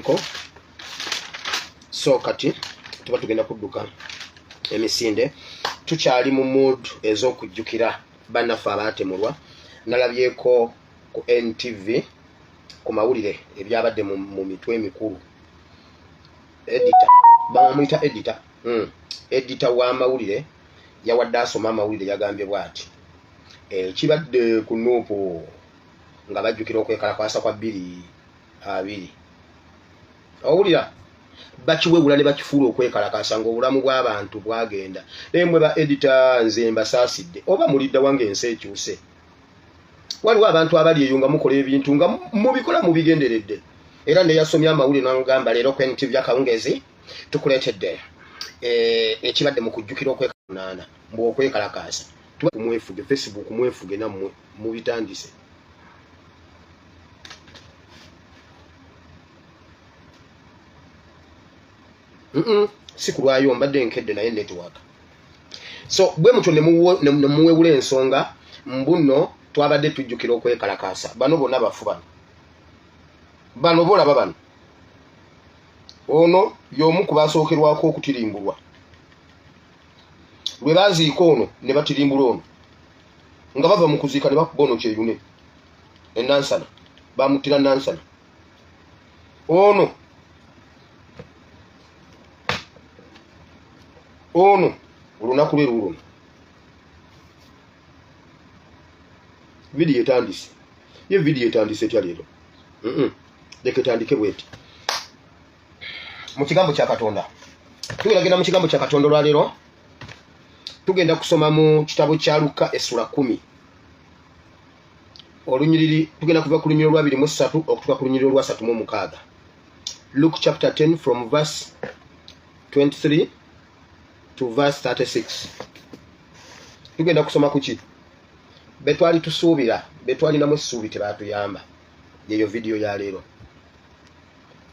tubivaddeko so kati tuba tugenda kudduka emisinde tukyali mu mood ez'okujjukira bannaffe abaatemulwa. Nalabyeko ku NTV ku mawulire ebyabadde mu mitwe emikulu editor bamuyita editor w'amawulire yawadde asoma amawulire yagambye bw'ati kibadde ku Nuupu nga bajjukira okwekalakaasa kwa 2-2 owulira bakiwewula ne bakifuula okwekalakaasa ng'obulamu bw'abantu bwagenda naye mwe ba editor nze mbasaasidde oba mulidda wange ensi ekyuse. Waliwo abantu abali eyo nga mukola ebintu nga mubikola mubigenderedde era ne yasomya amawulire n'amugamba leero ku NTV akawungezi tukuleetedde ekibadde mu kujjukira okwekalakaasa mbu okwekalakaasa tuba kumwefuge Facebook mwefuge nammwe mubitandise. Si kulwayo mbadde nkedde naye network. So bwe mutyo ne muwewula ensonga mbuno twabadde tujjukira okwekalakaasa. Bano bonna bafu bano bolaba bano. Ono y'omu ku basookerwako okutirimbulwa. Lwe baziika ono ne batirimbula ono nga bava mu kuziika ne bakuba ono kyeyune enansana bamutira nansana. Ono olunaku lwe luno video etandise ye video etandise etya leero leka etandike bweti mu kigambo kya Katonda. Tugeragenda mu kigambo kya Katonda olwaleero tugenda kusoma mu kitabo kya Luka essula 10 olunyiriri tugenda kuva ku lunyiriri lwa 23 okutuuka ku lunyiriri lwa 36. Luke chapter 10 from verse 23 to verse 36. Tugenda kusoma kuki betwali tusuubira betwali namwe essuubi tebatuyamba yeyo video ya leero.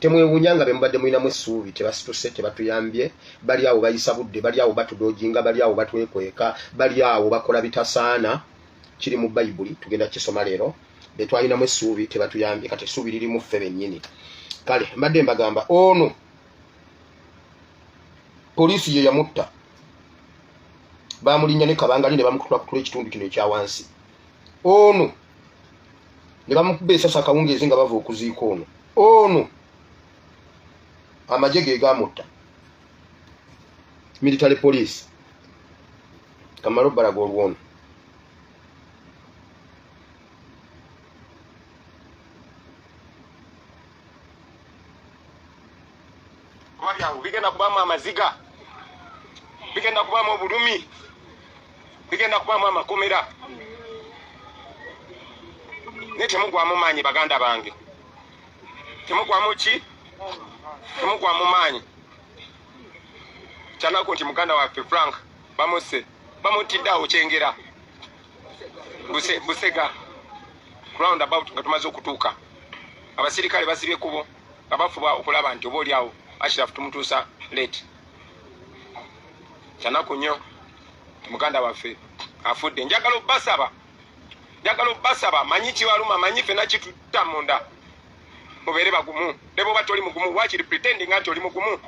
Temwewuunya nga be mubadde mulinamu essuubi tebasituse tebatuyambye. Bali awo bayisa budde, bali awo batudojinga, bali awo batwekweka, bali awo bakola bitasaana. Kiri mu Bayibuli tugenda kisoma leero. Betwalinamu essuubi tebatuyambye kati essuubi liri mu ffe bennyini. Kale mbadde mbagamba ono polisi ye yamutta bamulinya ne kabangali ne bamukutula kutula ekitundu kino ekya wansi. Ono ne bamukuba esasa akawungezi nga bava okuziika ono amagye ge gamutta military police Kamaro Baraga olwono. Bigenda kubamu amaziga, bigenda kubamu obulumi, bigenda kubamu amakomera. Ne temugwamu maanyi baganda bange, temugwamu ki, temugwamu maanyi. Kyanako nti muganda waffe Frank bamutiddeawo Kyengera Busega round about nga tumaze okutuuka. Abasirikale basibye kubo nga bafuba okulaba nti oba oli awo Ashraf tumutuusa late. Kyanako nnyo muganda waffe afudde. Njagala obbasaba manyi kibaluma, manyi ffenna kitutta munda mubeere bagumu. Ne bw'oba toli mugumu wakiri pretending nti oli mugumu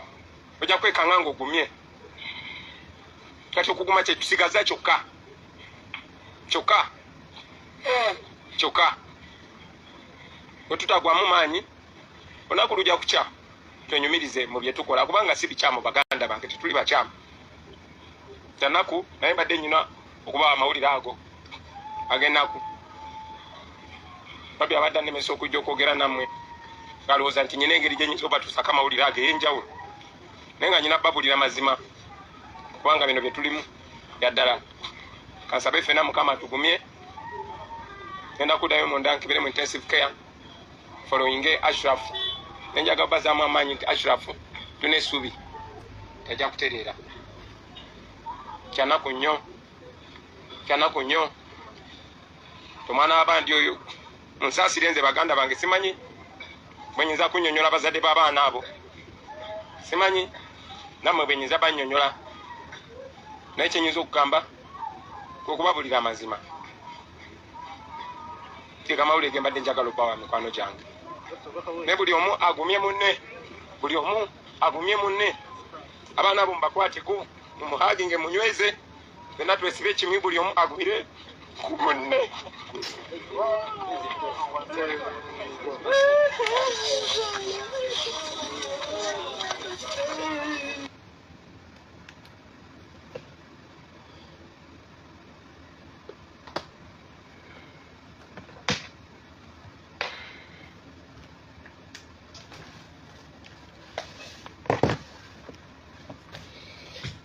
ojja kwekanga ng'ogumye. Kati okuguma kye tusigaza kyokka bwe tutagwamu maanyi olunaku lujja kukya twenyumirize mu bye tukola kubanga si bikyamu baganda bange tetuli bakyamu. Kyanaku naye badde nyina okuba amawulire ago ag'ennaku babbi abadde anemesa okujja okwogera nammwe ngalowooza nti nyina engeri gye nyinza obatuusako amawulire ago ey'enjawulo naye nga nyina babulira mazima kubanga bino bye tulimu yaddala. Kansabe ffenna Mukama tugumye. Genda kuddayo munda nkibere mu intensive care following Ashraf. Nenjaga bazaamu amaanyi nti Ashraf tuna essuubi tajja kutereera. Kyanako nnyo tomwana w'abandi oyo munsaasire nze baganda bange simanyi bwe nyinza kunnyonnyola bazadde b'abaana abo, simanyi nammwe bwe nyinza bannyonnyola, naye kyenyinza okugamba okubabulira amazima. Amawulire ge mbadde njagala obbawa mikwano gyange ne buli omu agumye munne buli omu agumye munne abaana abo mbakwateko mumuhaginge munyweze fenna twesibe ekimwe buli omu agumire ku munne.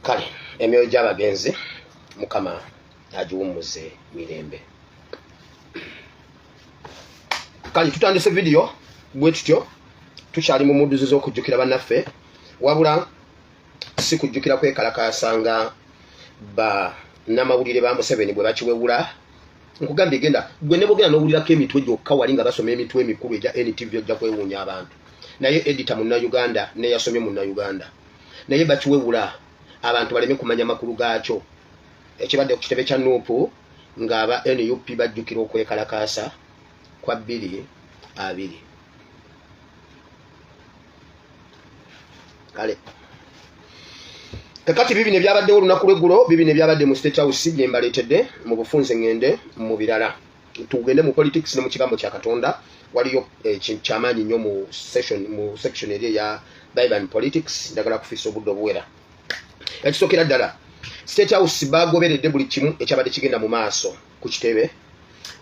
Kale emyoyo gy'abagenzi Mukama agiwummuze mirembe. Kale tutandise video bwe tutyo, tukyali mu mudduzi z'okujjukira bannaffe, wabula si kujjukira kwekalakaasanga ba namawulire ba Museveni bwe bakiwewula. Nkugambye genda gwe ne bogera n'owulirako emitwe gyokka wali nga basoma emitwe emikulu egya NTV ojja kwewuunya abantu. Naye edita Munnayuganda ne yasomye Munnayuganda. Naye bakiwewula abantu baleme kumanya makulu gaakyo. Ekibadde ku kitebe kya Nuupu ng'aba NUP bajjukira okwekalakaasa kwa 2-2. Kale kakati bibine byabaddewo olunaku lw'eggulo, bibine byabadde mu State House bye mbaleetedde mu bufunze ngende mu birala. Tugende mu politics ne mu kigambo kya Katonda. Waliyo ekintu ky'amaanyi nnyo mu section eri ya Bible and Politics, ndagala kufiisa obudde obuwera. Ekisookera ddala State House bagoberedde buli kimu ekyabadde kigenda mu maaso ku kitebe,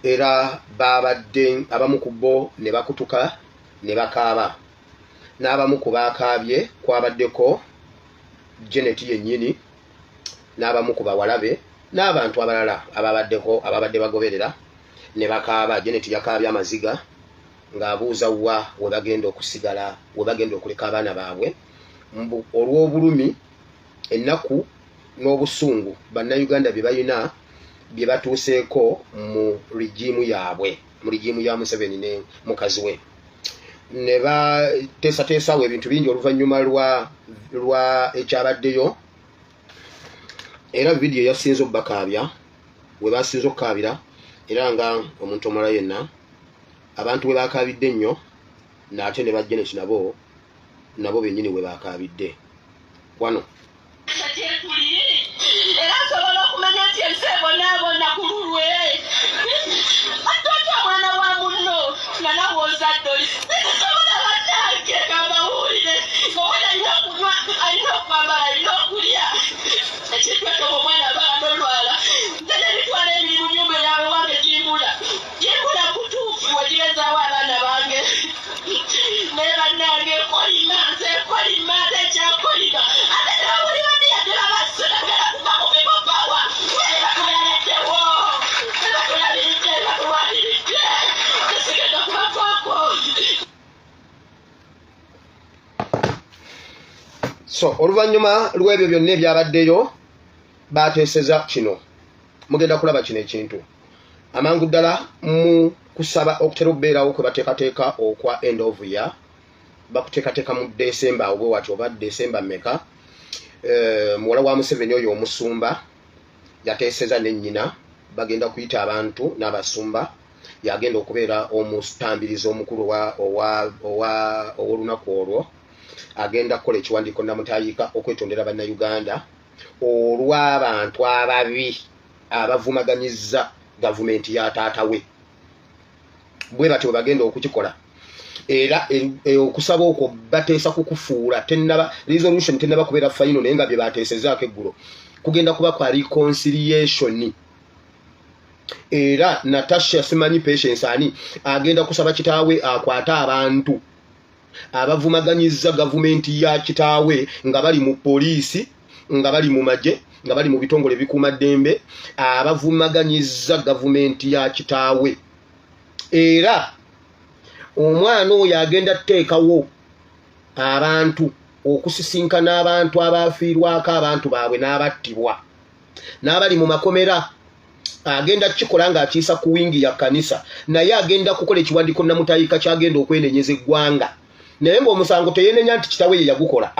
era babadde abamu ku bo ne bakutuka ne bakaaba, n'abamu ku baakaabye kwabaddeko Janet yennyini, n'abamu ku bawalabe n'abantu abalala ababadde bagoberera ne bakaaba. Janet yakaabye amaziga ng'abuuza we bagenda okusigala, we bagenda okuleka abaana baabwe olw'obulumi, ennaku n'obusungu bannayuganda bye bayina bye batuuseeko mu rigimu yaabwe, mu rigimu ya Museveni ne mukazi we. Ne bateesateesawo ebintu bingi oluvannyuma lwa ekyabaddeyo, era vidiyo yasinze obbakaabya we basinze okukaabira, era nga omuntu omulala yenna abantu we bakaabidde ennyo, n'ate ne Janet nabo bennyini we bakaabidde wano. Era asobola okumanya nti ensi ebonaabona ku lulwe atota mwana wa munno nga nawe ozadde oli tetusobola bannange ng'amawulire owana alina okunywa, alina okwambala, alina okulya ekitweka omwana baana olwala nze ne bitwala emirimu nyumba yawe wange gimbula kutuufu wegirezaawo abaana bange naye bannange kolima nze kolima ate ekyakolima ate nabuli badiyagera basolagala kuva ku bibobawa ebatulereddewo ebatulabiridde ebatulwaniridde tesigenda kubavaako. So oluvannyuma lw'ebyo byonna ebyabaddeyo bateeseza kino, mugenda kulaba kino ekintu amangu ddala mu kusaba okutera okubeerawo kwe bateekateeka okwa end of year. Bakuteekateeka mu Desemba obwe wati oba Desemba mmeka. Muwala wa Museveni oyo omusumba yateeseza ne nnyina bagenda kuyita abantu n'abasumba, yagenda okubeera omutambirizi omukulu ow'olunaku olwo, agenda kukola ekiwandiiko namutayiika okwetondera bannayuganda olw'abantu ababi abavumaganyizza gavumenti ya taata we. Bwe batyo bagenda okukikola, era okusaba okwo bateesa kukufuula resolution tennaba kubeera final, naye nga bye bateesezaako eggulo kugenda kuba kwa reconciliation. Era Natasha simanyi Patience ani agenda kusaba kitaawe akwate abantu abavumaganyizza gavumenti ya kitaawe nga bali mu poliisi, nga bali mu magye, nga bali mu bitongole bikuuma ddembe, abavumaganyizza gavumenti ya kitaawe. Era omwana oyo agenda teekawo abantu okusisinkana abantu abafiirwako abantu baabwe n'abattibwa n'abali mu makomera. Agenda kikola ng'akiisa ku wingi ya kanisa, naye agenda kukola ekiwandiiko namutayiika kyagenda okwenenyeza eggwanga. Naye ng'omusango teyenenya nti kitawe ye yagukola.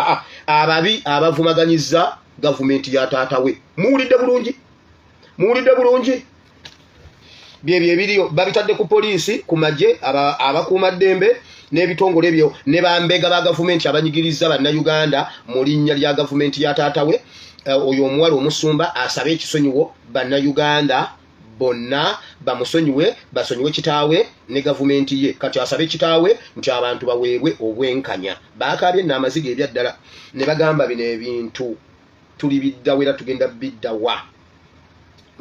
Ababi abavumaganyizza gavumenti ya taata we. Muwulidde bulungi? Muwulidde bulungi? Byebyo ebiriyo babitadde ku poliisi, ku magye, abakuuma ddembe, n'ebitongole ebyo ne bambega ba gavumenti abanyigiriza bannayuganda mu linnya lya gavumenti ya taatawe oyo omuwala omusumba asaba ekisonyiwo bannayuganda bonna bamusonyiwe basonyiwe kitaawe ne gavumenti ye kati asabe kitaawe nti abantu baweebwe obwenkanya baakabye n'amaziga ebyaddala ne bagamba bino ebintu tuli biddawo era tugenda biddawa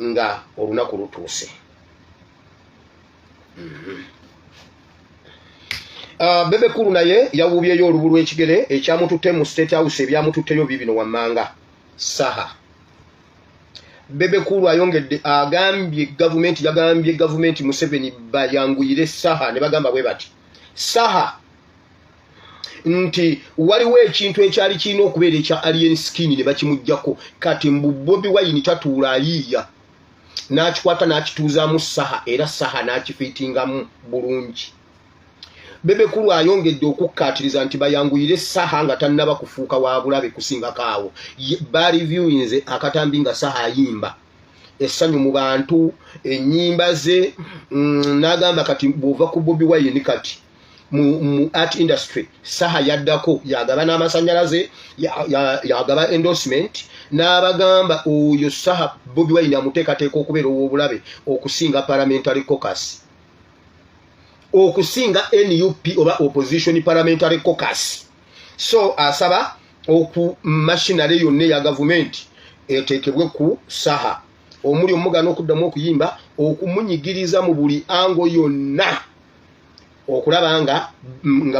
nga olunaku lutuuse. Bebe Kulu naye yawubyeyo olubu lw'ekigere ekyamututte mu State House ebyamututteyo bibino wammanga saha. Bebe Kulu ayongedde agambye gavumenti Museveni bayanguyire saha ne bagamba bwe bati saha nti waliwo ekintu ekyali kirina okubeera ekya alien skin ne bakimuggyako kati mbu Bobi Wine tatuula ayiiya n'akikwata n'akituuzaamu saha era saha n'akifiitingamu bulungi. Bebe Kulu ayongedde okukkaatiriza nti bayanguyire saha nga tannaba kufuuka wa bulabe kusingako awo bariviewinze akatambi nga saha ayimba essanyu mu bantu ennyimba ze n'agamba kati bw'ova ku Bobi Wine kati mu art industry saha yaddako yagaba n'amasannyalaze yagaba endorsement n'abagamba oyo saha Bobi Wine amuteekateeka okubeera ow'obulabe okusinga parliamentary caucus okusinga NUP oba opposition parliamentary caucus. So asaba oku machinery yonna ya government eteekebwe ku saha omuli omugano okuddamu okuyimba okumunyigiriza mu buli ango yonna okulaba nga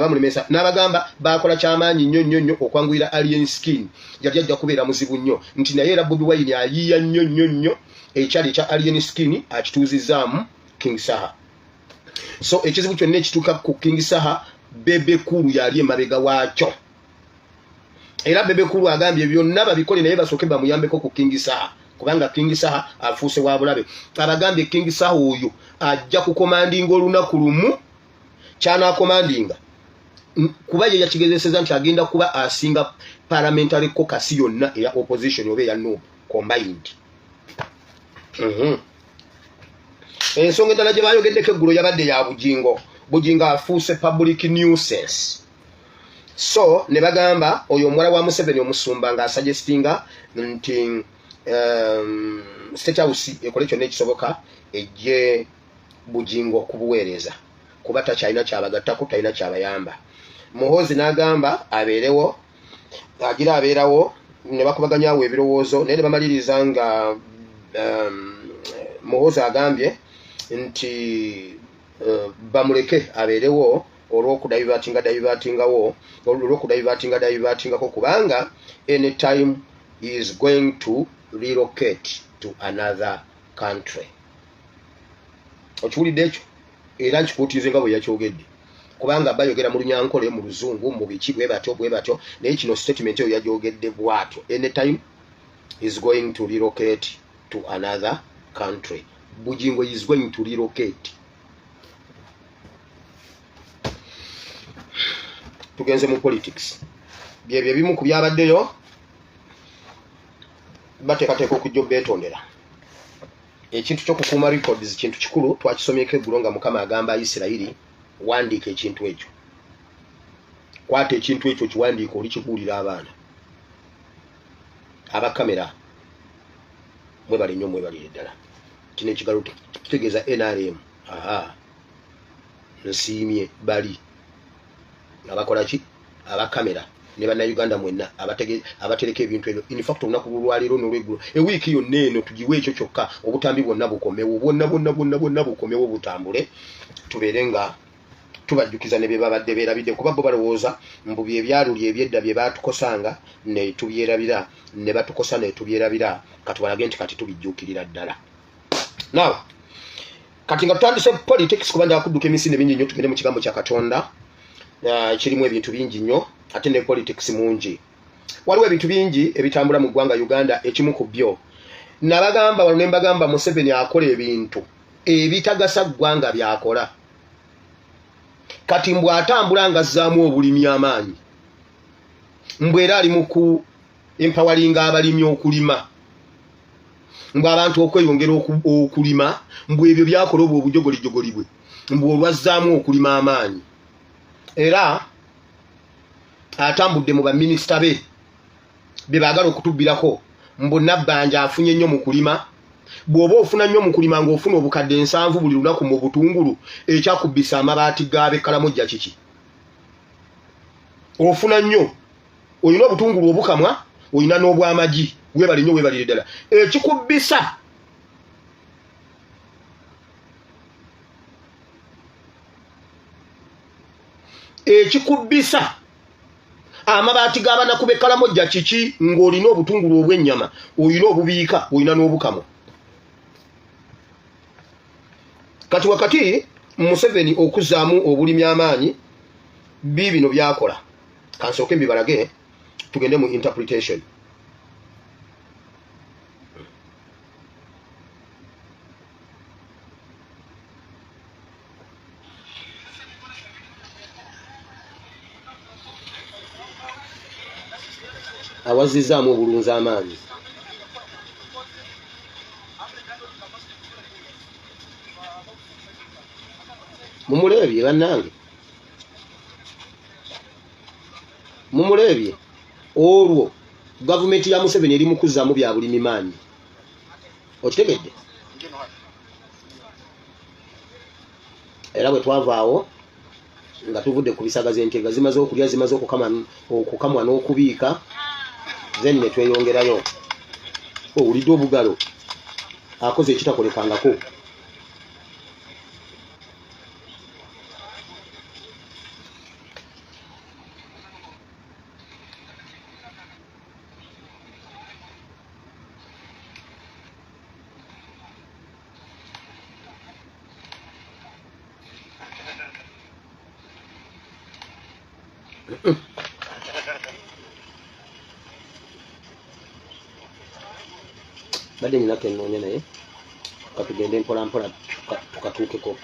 bamulemesa n'abagamba bakola kyamaanyi nnyo okwanguyira alien skin yali ajja kubeera muzibu nnyo nti naye era Bobi Wine ayiiya nnyo ekyali ekya alien skin akituuzizaamu King Saha. So ekizibu kyonna ekituuka ku King Saha Bebe Kulu yali emabega waakyo era Bebe Kulu agambye byonna babikole naye basooke bamuyambeko ku King Saha kubanga King Saha afuuse wa bulabe. Abagambye King Saha oyo ajja kukomandinga olunaku lumu ky'anaakomandinga kuba ye yakigezeseza nti agenda kuba asinga parliamentary caucus yonna eya opposition oba eya NUP combined. Ensonga endala gye baayogeddeko eggulo yabadde ya bugingo afuuse public nuisance. So ne bagamba oyo omuwala wa Museveni omusumba ng'asuggestinga nti State House ekole kyonna ekisoboka ejje bugingo kubuweereza kuba takyalina kyabagattako talina kyabayamba. Muhoozi n'agamba abeerewo agira abeerawo ne bakubaganyawo ebirowoozo naye ne bamaliriza nga Muhoozi agambye nti bamuleke abeerewo olw'okudaivatingako kubanga anytime he is going to relocate to another country. Okiwulidde ekyo era nkikuutiize nga bwe yakyogedde kubanga bayogera mu Lunyankole mu Luzungu mu biki bwe batyo naye kino statement eyo yagyogedde bw'atyo anytime he is going to relocate to another country. Bugingo is going to relocate. Tugenze mu politics byebyo bimu ku byabaddeyo bateekateeka okujja beetondera ekintu ky'okukuuma records kintu kikulu twakisomyeko eggulo nga Mukama agamba Isirayiri wandiika ekintu ekyo kwata ekintu ekyo kiwandiika olikikuulira abaana abakamera mwebale nnyo mwebalire ddala kino ekigalo kitegeeza NRM nsiimye bali abakola ki abakamera ne bannayuganda mwenna abatereka ebintu ebyo. In fact olunaku lwaliro n'olweggulo ewiiki yonna eno tugiwe ekyo kyokka obutambi bwonna bukomewo bwonna bukomewo butambule tubeere nga tubajjukiza ne bye babadde beerabidde kuba bo balowooza mbu bye byaluli ebyedda bye baatukosanga ne tubyerabira ne batukosa ne tubyerabira kati balage nti kati tubijjuukirira ddala. Now kati nga tutandise politics kuba njagala kudduka emisinde bingi nnyo tugende mu kigambo kya Katonda kirimu ebintu bingi nnyo ate ne politics mungi. Waliwo ebintu bingi ebitambula mu ggwanga Uganda ekimu ku byo nabagamba wano ne mbagamba Museveni akola ebintu ebitagasa ggwanga byakola kati mbw atambula nga azzaamu obulimi amaanyi mbw era ali mu ku empawalinga abalimi okulima mbw abantu okweyongera okulima mbw ebyo byakola obwo obujogolijogoli bwe mbw olwazzaamu okulima amaanyi era atambudde mu baminisita be baagala okutubbirako mbu Nabbanja afunye nnyo mu kulima. Bw'oba ofuna nnyo mu kulima ng'ofuna obukadde 7 buli lunaku mu butungulu, ekyakubbisa amabaati gaabe Kalamojja kiki? Ofuna nnyo, olina obutungulu obukamwa, olina n'obwamagi, weebale nnyo weebalire ddala. Ekikubbisa amabaati g'abanaku b'e Kalamojja kiki? Ng'olina obutungulu obw'ennyama, olina obubiika, olina n'obukamwa. Kati wakati Museveni okuzzaamu obulimi amaanyi bino byakola. Kansooke mbibalage tugende mu interpretation. Awazizzaamu obulunzi amaanyi. Mumuleebye bannange, mumuleebye. Olwo gavumenti ya Museveni eri mu kuzzaamu bya bulimi maanyi. Okitegedde? Era bwe twavaawo nga tuvudde ku bisagazi entega zimaze okulya, zimaze okukamwa n'okubiika, then ne tweyongerayo. Owulidde obugalo akoze ekitakolekangako. Badde nina kenoonya naye katugende mpola mpola tukatuukeko.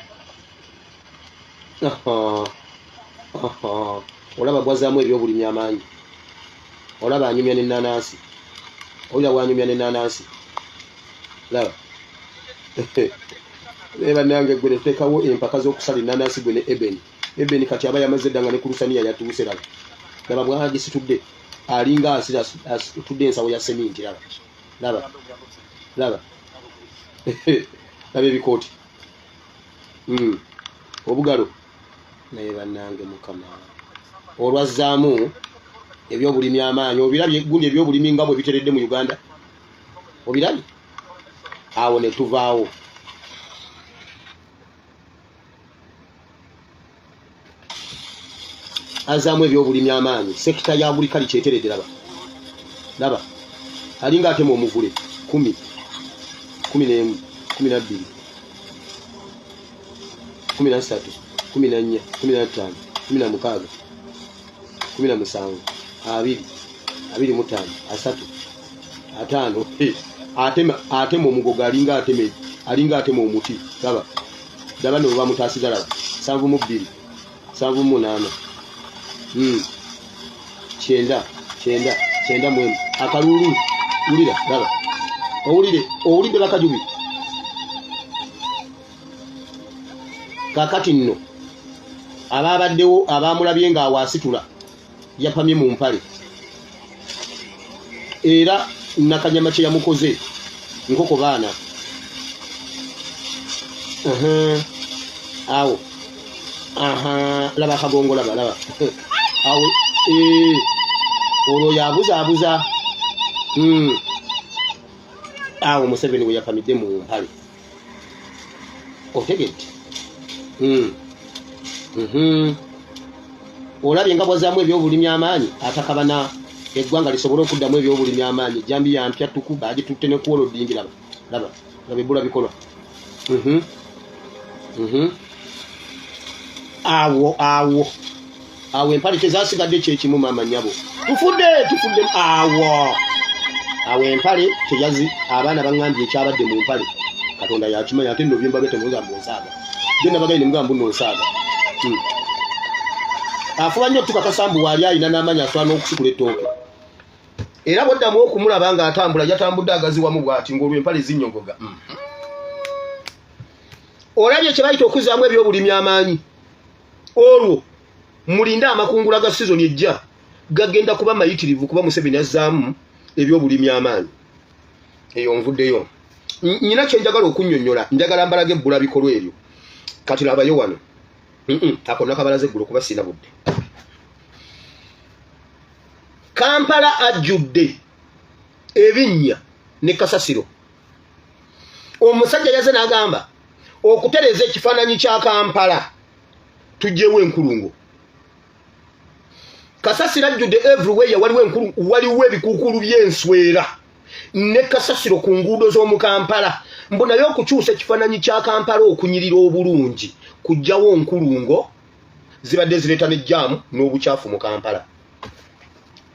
Olaba bwazaamu ebyobulimi amaanyi. Olaba anyumya n'ennaanansi. Olaba bwanyumya n'ennaanansi. Laba. Bannange gwe ne tuteekawo empaka z'okusala ennaanansi gwe ne Ebeni kati aba yamaze dda nga ne ku lusaniya yatuuse. Laba. Laba bwagisitudde. Alinga asitudde ensawo ya seminti. Laba. Laba. Laba. Laba ebikooti. Obugalo. Naye bannange Mukama. Olwazzaamu ebyobulimi amaanyi. Obirabye gundi ebyobulimi nga bwe biteredde mu Uganda? Obirabye? Awo ne tuvaawo. Azzaamu ebyobulimi amaanyi. Sekita ya agriculture eteredde. Laba. Laba. Alinga atema omuvule 10, 11, 12, 13, 14, 15, 16, 17, 20, 25, 3, 5. Atema omugogo alinga atema omuti. Laba. Laba no bamutaasiza. Laba. 7, 2, 7, 9 mwemu. Akalulu. Ulira. Laba. Owulidde Bakajubi. Kakati nno ababaddewo abamulabye nga awaasitula yapamye mu mpale. Era Nakanyama kye yamukoze nkoko baana. Awo. Laba akagongo. Laba. Awo. Olwo yabuzaabuza. Awo Museveni we yapamidde mu mpale. Otegedde? Olabye nga bwazaamu ebyobulimi amaanyi atakabana eggwanga lisobole okuddamu ebyobulimi amaanyi. Jambi yampya tuku bagitutte ne kuwola oddingi. Laba. Laba. Laba ebbula bikolwa. Awo empale tezasigadde kyekimu maama nnyabo. Tufudde. Awo empale teyazi abaana baŋŋambye ekyabadde mu mpale. Katonda yakimanya ate nno byemba bete mugamba onsaaga. Genda bagaine mugamba nno onsaaga. Afuba nnyo tukakasa mbu waali alina n'amaanyi asobola n'okusikula ettooke. Era bw'oddamu okumulaba ng'atambula yatambudde agaziwamu bw'ati ng'olwo empale zinnyogoga. Olabye kye bayita okuzzaamu ebyobulimi amaanyi. Olwo mulinda amakungula ga season ejja gagenda kuba mayitirivu kuba Museveni azzaamu ebyobulimi amaanyi eyo nvuddeyo nyina kyenjagala okunnyonnyola njagala mbalaga ebbula bikolwa ebyo kati labayo wano ako nakabalaza eggulu kuba sina budde Kampala ajjudde ebinnya ne kasasiro omusajja yaze n'agamba okutereza ekifaananyi kya Kampala tujjewo enkulungo kasasiro ajjudde everywhere waliwo ebikuukulu by'enswera ne kasasiro ku nguudo z'omu Kampala mbu naye okukyusa ekifaananyi kya Kampala okunyirira obulungi kujjawo nkulungo zibadde zireeta n'ejjaamu n'obukyafu mu Kampala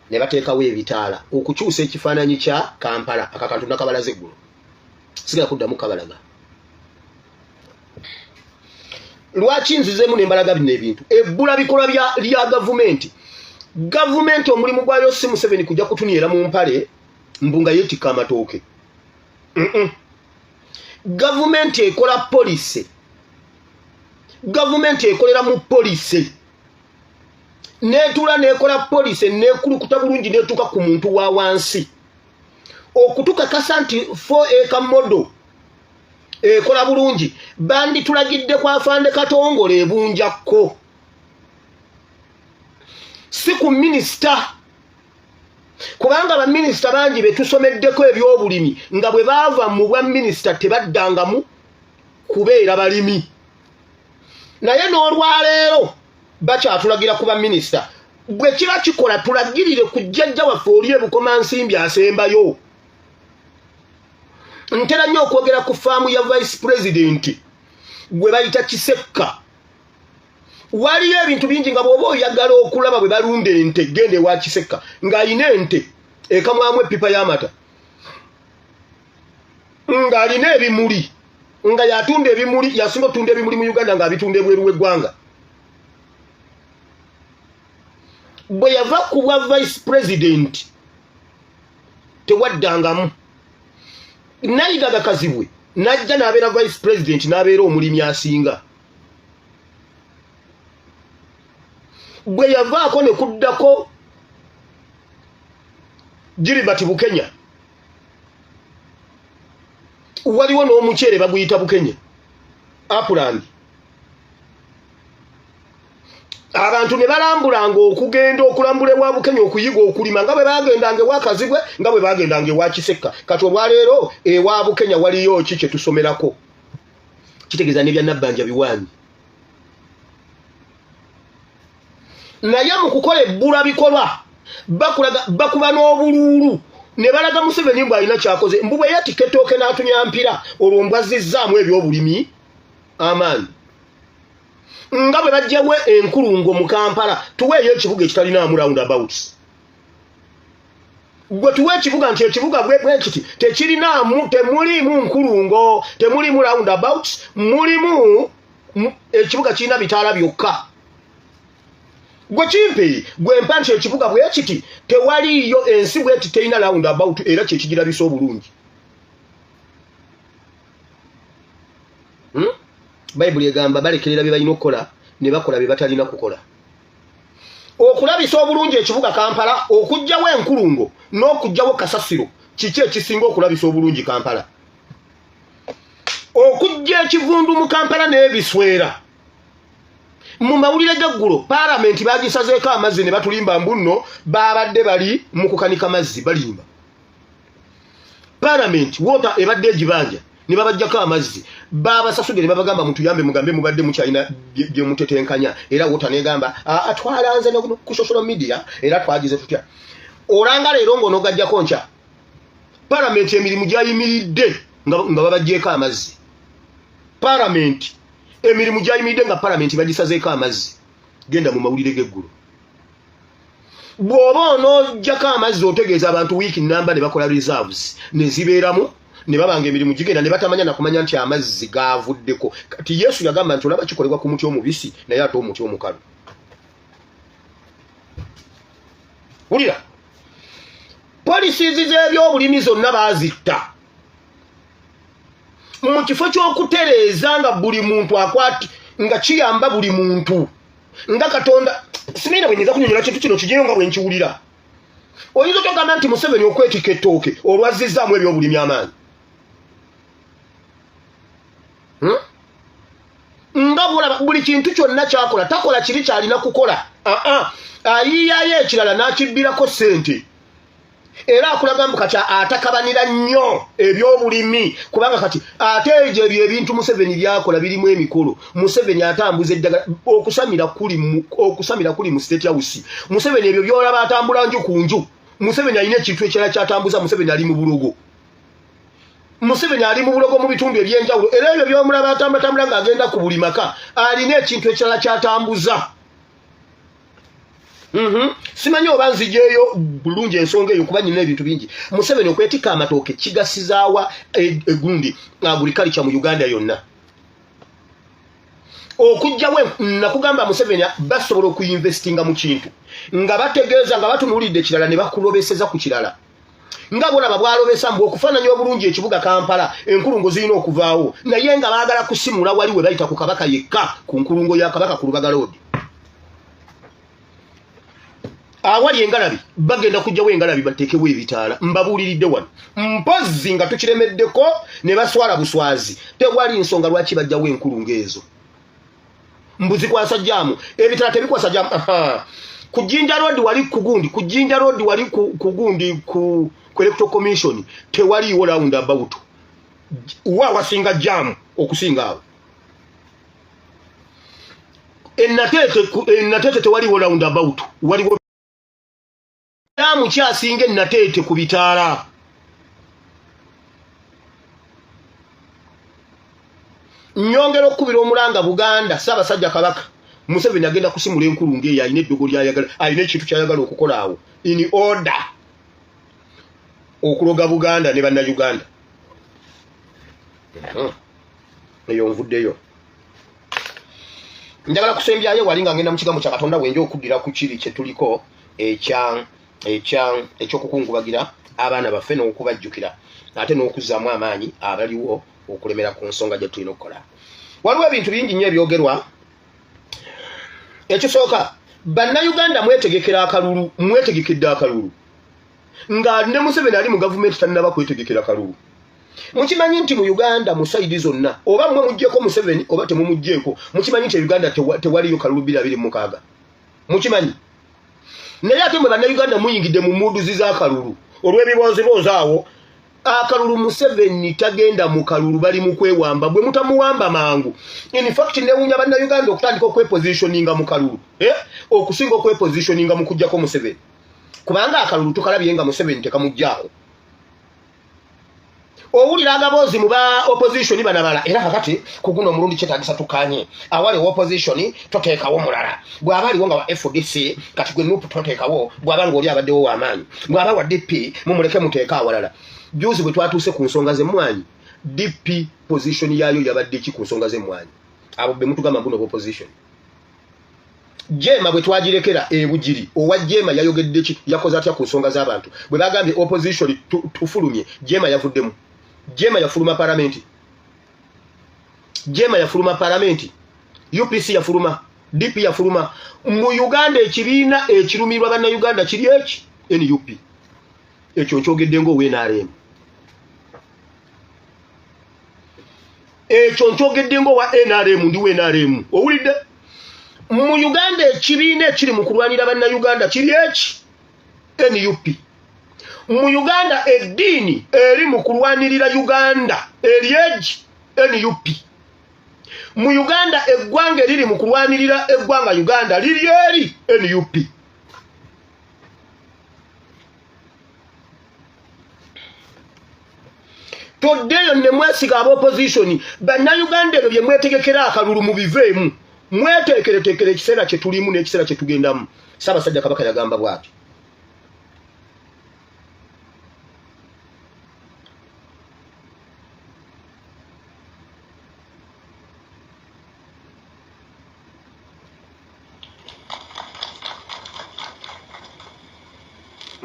ne bateekawo ebitaala okukyusa ekifaananyi kya Kampala akakantu nakabalaza eggulu sigala kuddamu kabalaga lwaki nzizeemu ne mbalaga bino ebintu ebbula bikolwa lya gavumenti omulimu gwayo si Museveni kujja kutuniyera mu mpale mbu nga yeetikka amatooke gavumenti ekola polisi gavumenti ekolera mu polisi netula nekola polisi nekulukuta bulungi netuka ku muntu wa wansi okutukakasa nti 4 acre model ekola bulungi bandi tulagidde kwa Afande Katongole ebunjakko si ku minisita kubanga ba minisita bangi betusomeddeko ebyobulimi nga bwe baava mu bwa minisita tebaddangamu kubeera balimi naye n'olwaleero bakyatulagira kuba minisita bwe kiba kikola tulagirire ku jjajja waffe oli ebukomansimbi asembayo ntera nnyo okwogera ku faamu ya vice president gwe bayita Kisekka waliyo ebintu bingi nga bw'oba oyagala okulaba bwe balunda ente gende wa Kisekka ng'alina ente ekamwamu epipa y'amata ng'alina ebimuli nga yatunda ebimuli yasinga otunda ebimuli mu Uganda ng'abitunda ebweru w'eggwanga bwe yava ku bwa vice president tewaddangamu nayigaga kazibwe najja n'abeera vice president n'abeera omulimi asinga bwe yavaako ne kuddako Gilbert Bukenya waliwo n'omuceere baguyita Bukenya Upland abantu ne balambulanga okugenda okulambula ewa Bukenya okuyiga okulima nga bwe bagendanga ewa Kazibwe nga bwe bagendanga ewa Kisekka kati olwaleero ewa Bukenya waliyo ki kye tusomerako kitegeeza n'ebya Nabbanja biwanyi naye mu kukola ebbula bikolwa bakuba n'obululu ne balaga Museveni mbu alina kyakoze mbu bwe yatika ettooke n'atunyampira olwo mbwazizzaamu ebyobulimi amaanyi nga bwe bajjawe enkulungo mu Kampala tuweeyo ekibuga ekitalinamu roundabouts gwe tuwe ekibuga nti ekibuga bwe kiti temulimu nkulungo temulimu roundabouts mulimu ekibuga kirina bitaala byokka gwe kimpe gwe mpa nti ekibuga bwe kiti tewaliyo ensi bwe terina roundabout era kyekigirabisa obulungi Bayibuli egamba balekerera bye balina okukola ne bakola bye batalina kukola okulabisa obulungi ekibuga Kampala okujjawo enkulungo n'okujjawo kasasiro kiki ekisinga okulabisa obulungi Kampala okujja ekivundu mu Kampala n'ebiswera mu mawulire g'eggulo Parliament bagisazeeko amazzi ne batulimba mbunno babadde bali mu kukanika mazzi balimba Parliament water ebadde egibanja ne babajjako amazzi babasasudde ne babagamba mutuyambe mugambe mubadde mukyalina gye mutetenkanya era water negamba atwalanze ku social media era twagize tutya olanga leero ng'onogajjako nkya Parliament emirimu gyayimiridde nga babajjeeko amazzi Parliament emirimu gyayimiridde nga Parliament bagisazeeko amazzi genda mu mawulire g'eggulu bw'oba onojjako amazzi otegeeza abantu wiiki namba ne bakola reserves ne zibeeramu ne babanga emirimu gigenda ne batamanya nakumanya nti amazzi gaavuddeko kati Yesu yagamba nti olaba kikolebwa ku muti omubisi naye ate omuti omukalu wulira policies z'ebyobulimi zonna baazitta mu kifo ky'okutereeza nga buli muntu akwati nga kiyamba buli muntu nga Katonda simina bwenyinza kunyonyola kintu kino kijeyo nga bwe nkiwulira. Oyinza okugamba nti Museveni okwetika ettooke olwazzizaamu ebyobulimi amaanyi. Nga bulaba buli kintu kyonna kyakola takola kiri kyalina kukola. Ayiyayo ekirala n'akibbirako ssente. Era akulaga mbu kati atakabanira nnyo ebyobulimi kubanga kati ate ebyo ebintu Museveni byakola birimu emikolo. Museveni atambuza eddagala okusamira kuli mu State House. Museveni ebyo byolaba atambula nju ku nju. Museveni alina ekintu ekirala kyatambuza. Museveni ali mu bulogo. Museveni ali mu bulogo mu bitundu ebyenjawulo. Era ebyo byomulaba atambula ng'agenda ku buli maka alina ekintu ekirala kyatambuza. Simanyi oba nzijeyo bulungi ensonga eyo kuba nyina ebintu bingi. Museveni okwetika amatooke kigasizaawa egundi agriculture mu Uganda yonna. Okujjawe nakugamba Museveni basobola okuyinvestinga mu kintu nga bategeeza nga batunuulidde ekirala ne bakulobeseza ku kirala. Nga bolaba bwalobesa mbu okufaananya obulungi ekibuga Kampala enkulungo zirina okuvaawo naye nga baagala kusimula wali we bayita ku Kabaka yekka ku nkulungo ya Kabaka ku Lubaga Road. Awali engalabi bagenda kujjawo engalabi bateekewo ebitaala mbabuuliridde wano mpozi nga tukiremeddeko ne baswala buswazi tewali nsonga lwaki bajjawo enkulungo ezo mbuzi kwasa jamu ebitaala tebikwasa jamu. Ku Jinja Road wali kugundi ku Jinja Road wali kugundi ku Electoral Commission tewaliiwo roundabout wasinga jamu okusinga awo. Ennatete tewaliiwo roundabout waliwo jamu kyasinga Ennatete ku bitaala. Nyongera okubira omulanga Buganda Ssaabasajja Kabaka Museveni agenda kusimula enkulungo eyo alina eddogo lyayagala alina ekintu kyayagala okukola awo in order okuloga Buganda ne bannayuganda. Eyo nvuddeyo. Njagala kusembyayo wali nga ngenda mu kigambo kya Katonda wenja okuddira ku kiri kye tuliko ekyokukungubagira abaana baffe n'okubajjukira ate n'okuzzaamu amaanyi abaliwo okulemera ku nsonga gye tulina okukola. Waliwo ebintu bingi nnyo ebyogerwa. Ekisooka bannayuganda mwetegekedde akalulu nga ne Museveni ali mu gavumenti tannaba kwetegekera akalulu. Mukimanyi nti mu Uganda mu saidi zonna oba mmwe muggyeko Museveni oba temumuggyeko mukimanyi nti Uganda tewaliyo kalulu 226. Mukimanyi naye ate mwe bannayuganda muyingidde mu muduzi z'akalulu olw'ebibonzibonzi awo. Akalulu Museveni tagenda mu kalulu bali mu kwewamba bwe mutamuwamba mangu. In fact newunya bannayuganda okutandika okwepositioninga mu kalulu okusinga okwepositioninga mu kujjako Museveni kubanga akalulu tukalabye nga Museveni tekamuggyako. Owulira agaboozi mu ba opposition banabala era kakati ku guno omulundi kyetaagisa tukanye awali opposition toteekawo mulala bw'aba aliwo nga wa FDC kati gwe nupu toteekawo bw'aba ng'oli abaddewo w'amaanyi bw'aba wa DP mumuleke muteeka awalala. Juzi bwe twatuuse ku nsonga z'emmwanyi DP position yaayo yabadde ki ku nsonga z'emmwanyi abo be mutugamba mbuno opposition. Jema bwe twagirekera ebugiri owa Jema yayogedde ki yakoze atya ku nsonga z'abantu bwe bagambye opposition tufulumye Jema yavuddemu. Jema yafuluma parliament. Jema yafuluma parliament. UPC yafuluma. DP yafuluma. Mu Uganda ekibiina ekirumirwa bannayuganda kiri eki NUP. Ekyo nkyogedde ng'owe NRM. Ekyo nkyogedde ng'owa NRM ndiwe NRM. Owulidde? Mu Uganda ekibiina ekiri mu kulwanira bannayuganda kiri eki NUP. Mu Uganda eddiini eri mu kulwanirira Uganda eryeji NUP. Mu Uganda eggwanga eriri mu kulwanirira eggwanga Uganda liri eri NUP. Toddeyo ne mwesiga ab'opposition bannayuganda ebyo bye mwetegekera akalulu mu biveemu mweteekereteekere ekiseera kye tulimu n'ekiseera kye tugendamu. Ssaabasajja Kabaka yagamba bw'ati.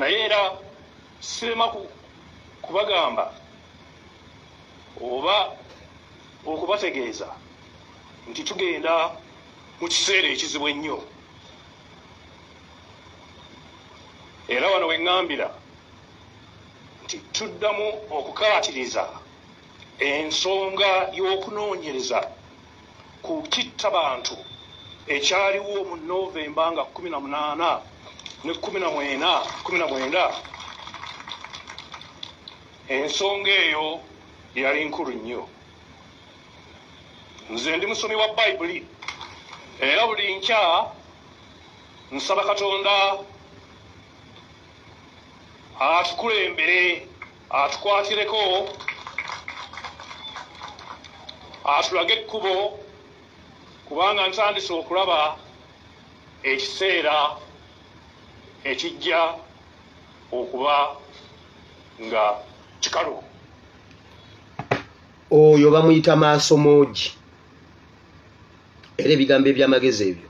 naye era sirema kubagamba oba okubategeeza nti tugenda mu kiseera ekizibu ennyo era wano weŋŋambira nti tuddamu okukaatiriza ensonga y'okunoonyereza ku kitta bantu ekyaliwo mu Novemba nga 18 ne 19 ensonga eyo yali nkulu nnyo. Nze ndi musomi wa Bayibuli era buli nkya nsaba Katonda atukulembere, atukwatireko, atulage ekkubo, kubanga ntandise okulaba ekiseera ekijja okuba nga kikalu. Oyo bamuyita maaso moogi. Era ebigambo eby'amagezi ebyo,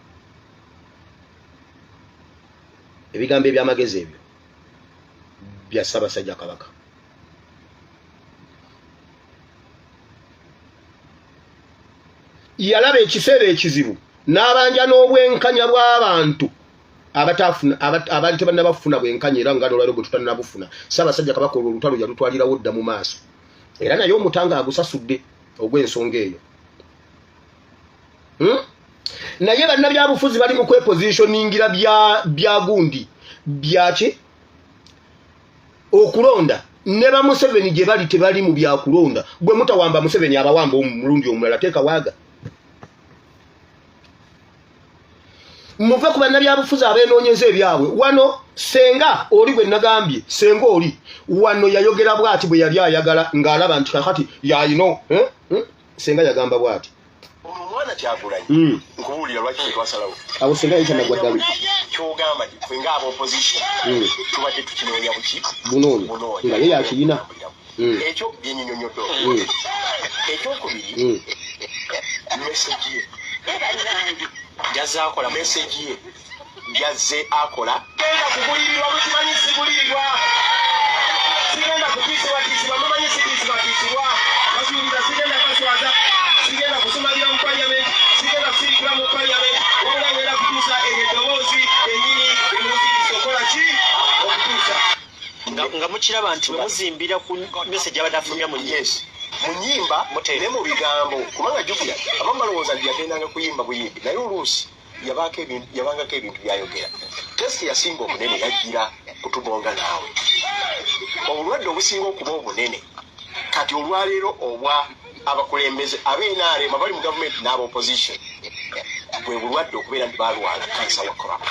ebigambo eby'amagezi ebyo bya Ssaabasajja Kabaka. Yalaba ekiseera ekizibu n'abanja n'obwenkanya bw'abantu abaali tebannabafuna bwenkanya, era nga n'olwaleero bwe tutannabufuna. Ssaabasajja Kabaka olwo olutalo yalutwalirawo dda mu maaso, era naye omutanga agusasudde ogw'ensonga eyo. Naye bannabyabufuzi bali mu kwepositioningira bya gundi byaki okulonda. Ne ba Museveni gye bali tebali mu byakulonda. Gwe mutawamba Museveni abawamba omulundi omulala, teeka waaga. Muve ku bannabyabufuzi abeenoonyeza ebyabwe. Wano senga oli gwe nagambye, senga oli wano yayogera bw'ati bwe yali ayagala ng'alaba nti kakati yayino senga yagamba bw'ati. Omwana Kyagulanyi nkubuulira lwaki twasalawo Awo senga yitana gwaddalu kyogamba nti ffe ng'aba opposition tubadde tukinoonya buki bunoonyi nga ye yakirina. Ekyo byenyinyonyoddo. Ekyokubiri message ye yazze akola, message ye yazze akola. Genda kubulirirwa mukimanyi sibulirirwa, sigenda kutiisibwatiisibwa mumanyi sitiisibwatiisibwa, basuubiza sigenda kaswaza, sigenda kusumalira mu parliament, sigenda kusirikira mu parliament, wabula ngenda kutuusa eddoboozi ennyini emuziiso okola ki okutuusa nga mukiraba nti bwe muzimbira ku message abadde afulumya mu nyesi mu nnyimba ne mu bigambo, kubanga jjukira abamu balowooza nti yagendanga kuyimba buyimbi, naye oluusi yabangako ebintu byayogera. Testi yasinga omunene yajjira kutugonga naawe. Obulwadde obusinga okuba obunene kati olwaleero obwa abakulembeze ab'NRM abali mu gavumenti n'aba opposition bwe bulwadde okubeera nti balwala kansa wa corrupt.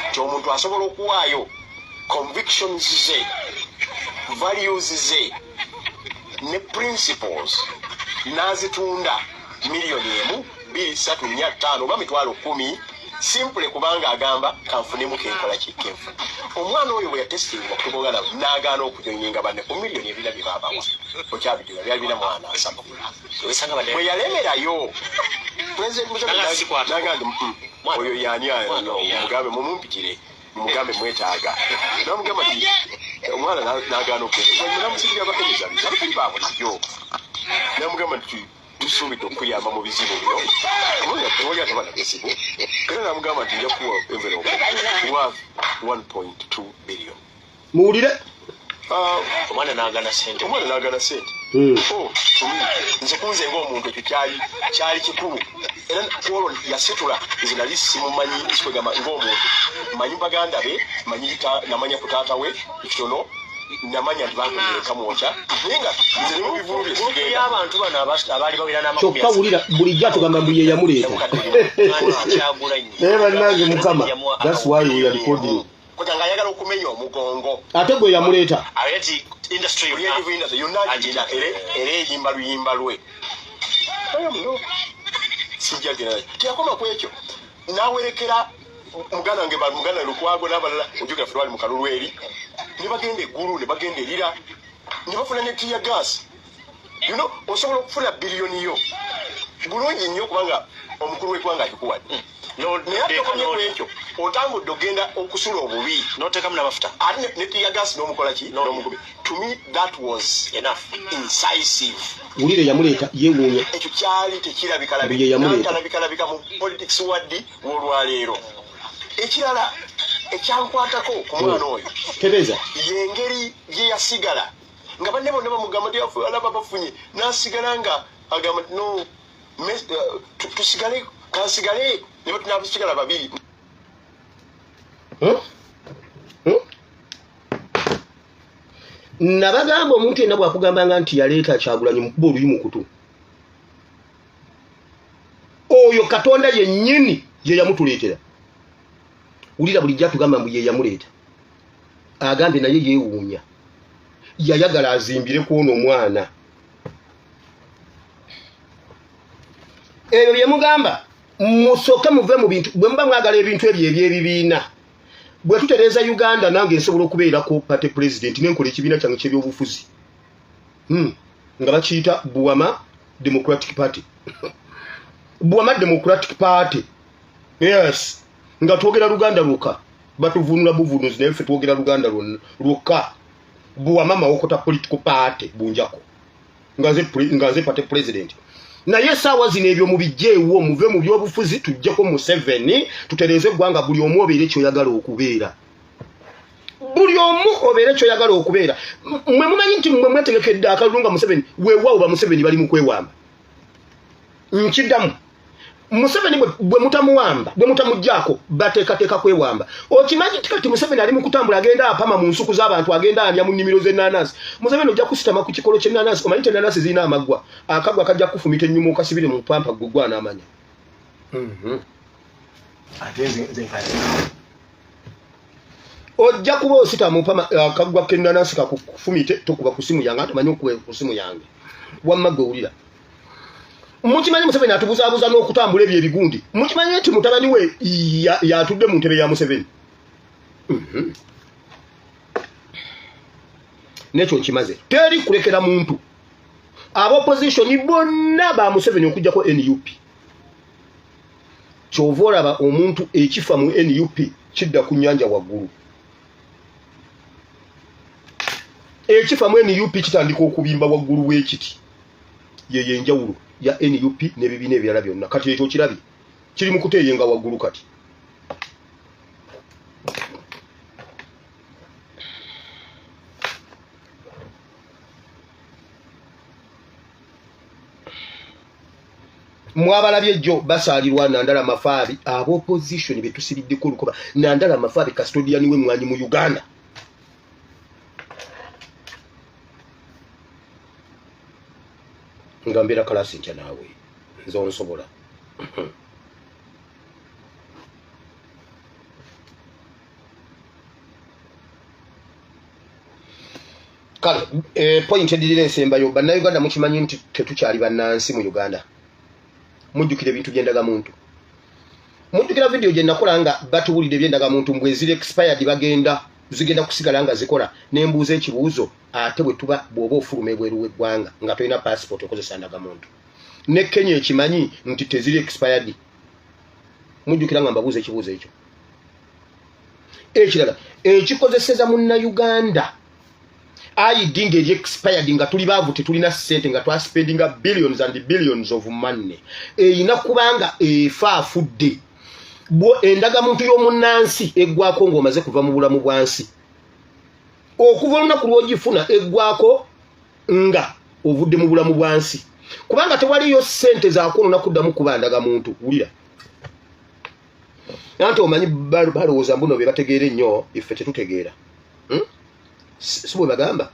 Nti omuntu asobola okuwaayo convictions ze, values ze ne principles n'azitunda $1,000,000, 2, 3, 4, 5 oba $10,000 simple kubanga agamba kanfunemu kenkola kenfuna. Omwana oyo bwe yatestingwa kutugonga nabo n'agaana okujoininga banne ku $1,000,000 ebina bye baabawa. Okyabiddira byali bina mwana asaba. Bwe yalemerayo President Museveni n'agamba oyo y'ani omugambe mumumpikire mugambe mwetaaga. N'amugamba nti omwana n'agaana okugenda. Namusigirira abakenyeza abakali baabwe nabyo. N'amugamba nti tusuubidde okuyamba mu bizibu bino. Omwana tewali atabana bizibu. Era n'amugamba nti nja kuwa envelope worth $1.2 billion. Muwulire? Omwana n'agaana ssente. Nze kunze ng'omuntu ekyo kyali kikulu. Era olwo yasitula nze nali simumanyi kikwegamba ng'omuntu. Manyi baganda be, namanya ku taata we ekitono, namanya nti bakunyeka mwokya. Naye nga nze ne mu bivulu bye sigenda. Abantu bano abaali bawera n'amakumi kyokka wulira bulijjo atugamba mbu ye yamuleeta. Naye bannange Mukama, that's why we are recording. Kutanga ayagala okumenya omugongo. Ate gwe yamuleeta. Ayati industry yonna era eyimba luyimba lwe. Sijjagera tiyakoma ku ekyo n'awerekera muganda Lukwago n'abalala ojjukira ffe twali mu kalulu eri ne bagenda eggulu ne bagenda erira ne bafuna ne tiya gas. Osobola okufuna biliyoni yo bulungi nnyo kubanga omukulu w'eggwanga akikuwadde. Naye atokomye ku ekyo otambudde ogenda okusula obubi n'oteekamu n'amafuta ate ne tiya gas n'omukola ki n'omukubi. To me that was enough incisive. Wulire yamuleeta yeewuunya. Ekyo kyali tekirabikalabika mu politics waddi w'olwaleero. Ekirala ekyankwatako ku mwana oyo Tereza yengeri ye yasigala nga banne bonna bamugamba nti alaba bafunye n'asigala nga agamba no tusigale kansigale ne batunabasigala babiri. Nabagamba omuntu yenna bwakugambanga nti yaleeta Kyagulanyi mukuba oluyi mu kutu. Oyo Katonda yennyini ye yamutuleetera. Wulira bulijjo atugamba mbu ye yamuleeta. Agambye naye yeewuunya. Yayagala azimbire kw'ono omwana. Ebyo bye mugamba musooke muve mu bintu bwe muba mwagala ebintu ebyo eby'ebibiina. Bwe tutereeza Uganda nange nsobola okubeerako party president n'enkola ekibiina kyange ky'ebyobufuzi. Nga bakiyita Buwama Democratic Party. Buwama Democratic Party. Yes. Nga twogera Luganda lwokka. Batuvunula buvunuzi naye ffe twogera Luganda lwokka. Buwama Mawokota Political Party bunjako. Nga nze party president. Naye saawa zino ebyo mubijjeewo muve mu byobufuzi tujjako mu 7 tutereeze eggwanga buli omu obeere kyoyagala okubeera. Buli omu obeere kyoyagala okubeera. Mwe mumanyi nti mwe mwetegekedde akalunga mu 7 weewaawo ba mu 7 bali mu kwewamba. Nkiddamu. Museveni bwe mutamuwamba bwe mutamujjaako bateekateeka kwewamba. Okimanyi nti kati Museveni ali mu kutambula agenda apama mu nsuku z'abantu agenda anya mu nnimiro z'ennaanasi. Museveni ojja kusitama ku kikolo ky'ennaanasi omanyi nti ennaanasi zirina amaggwa. Akagwa kajja kufumita ennyuma okasibire mu mpampa gwe n'amanya. Ojja kuba ositama mpama akagwa k'ennaanasi kakufumite tokuba ku simu yange atamanyi okuba ku simu yange. Wamma gwe wulira. Mukimanyi Museveni atubuzaabuza n'okutambula ebyo ebigundi. Mukimanyi nti mutabani we yatudde mu ntebe ya Museveni. Nekyo nkimaze. Teri kulekera muntu. Ab'opposition bonna ba Museveni okujjako NUP. Kyova olaba omuntu ekifa mu NUP kidda ku nnyanja waggulu. Ekifa mu NUP kitandika okubimba waggulu w'ekiti. Ye enjawulo ya NUP n'ebibiina ebirala byonna. Kati ekyo kirabye kiri mu kuteeyenga waggulu kati. Mwabalabye jjo basaalirwa Nandala Mafaabi ab'opposition be tusibiddeko olukoba. Nandala Mafaabi custodian we mwanyi mu Uganda. Ngambira kalasi ncha nawe nzo nsobola. Kale point edire ensembayo bannayuganda mukimanyi nti tetukyali bannansi mu Uganda. Mujjukire ebintu byendaga muntu. Mujjukira video gye nakola nga batuwulire byendaga muntu mbwezire expired bagenda zigenda kusigala nga zikola nembuuza ekibuuzo ate bwe tuba bw'oba ofuluma ebweru w'eggwanga nga tolina passport okozesa ndaga muntu. Ne Kenya ekimanyi nti teziri expired. Mujjukira nga mbabuuza ekibuuzo ekyo. Ekirala ekikozeseza Munnayuganda ID ngeri expired nga tuli baavu tetulina ssente nga twaspendinga billions and billions of money. Eyina kubanga efa afudde. Bwo endaga muntu y'omunnansi eggwako ng'omaze kuva mu bulamu bwansi. Okuva olunaku lw'ogifuna eggwako nga ovudde mu bulamu bwansi. Kubanga tewaliyo ssente zaakwono kuddamu kuba ndaga muntu. Wulira. Nanti omanyi balowooza mbuno be bategeera ennyo iffe tetutegeera. Si bwe bagamba.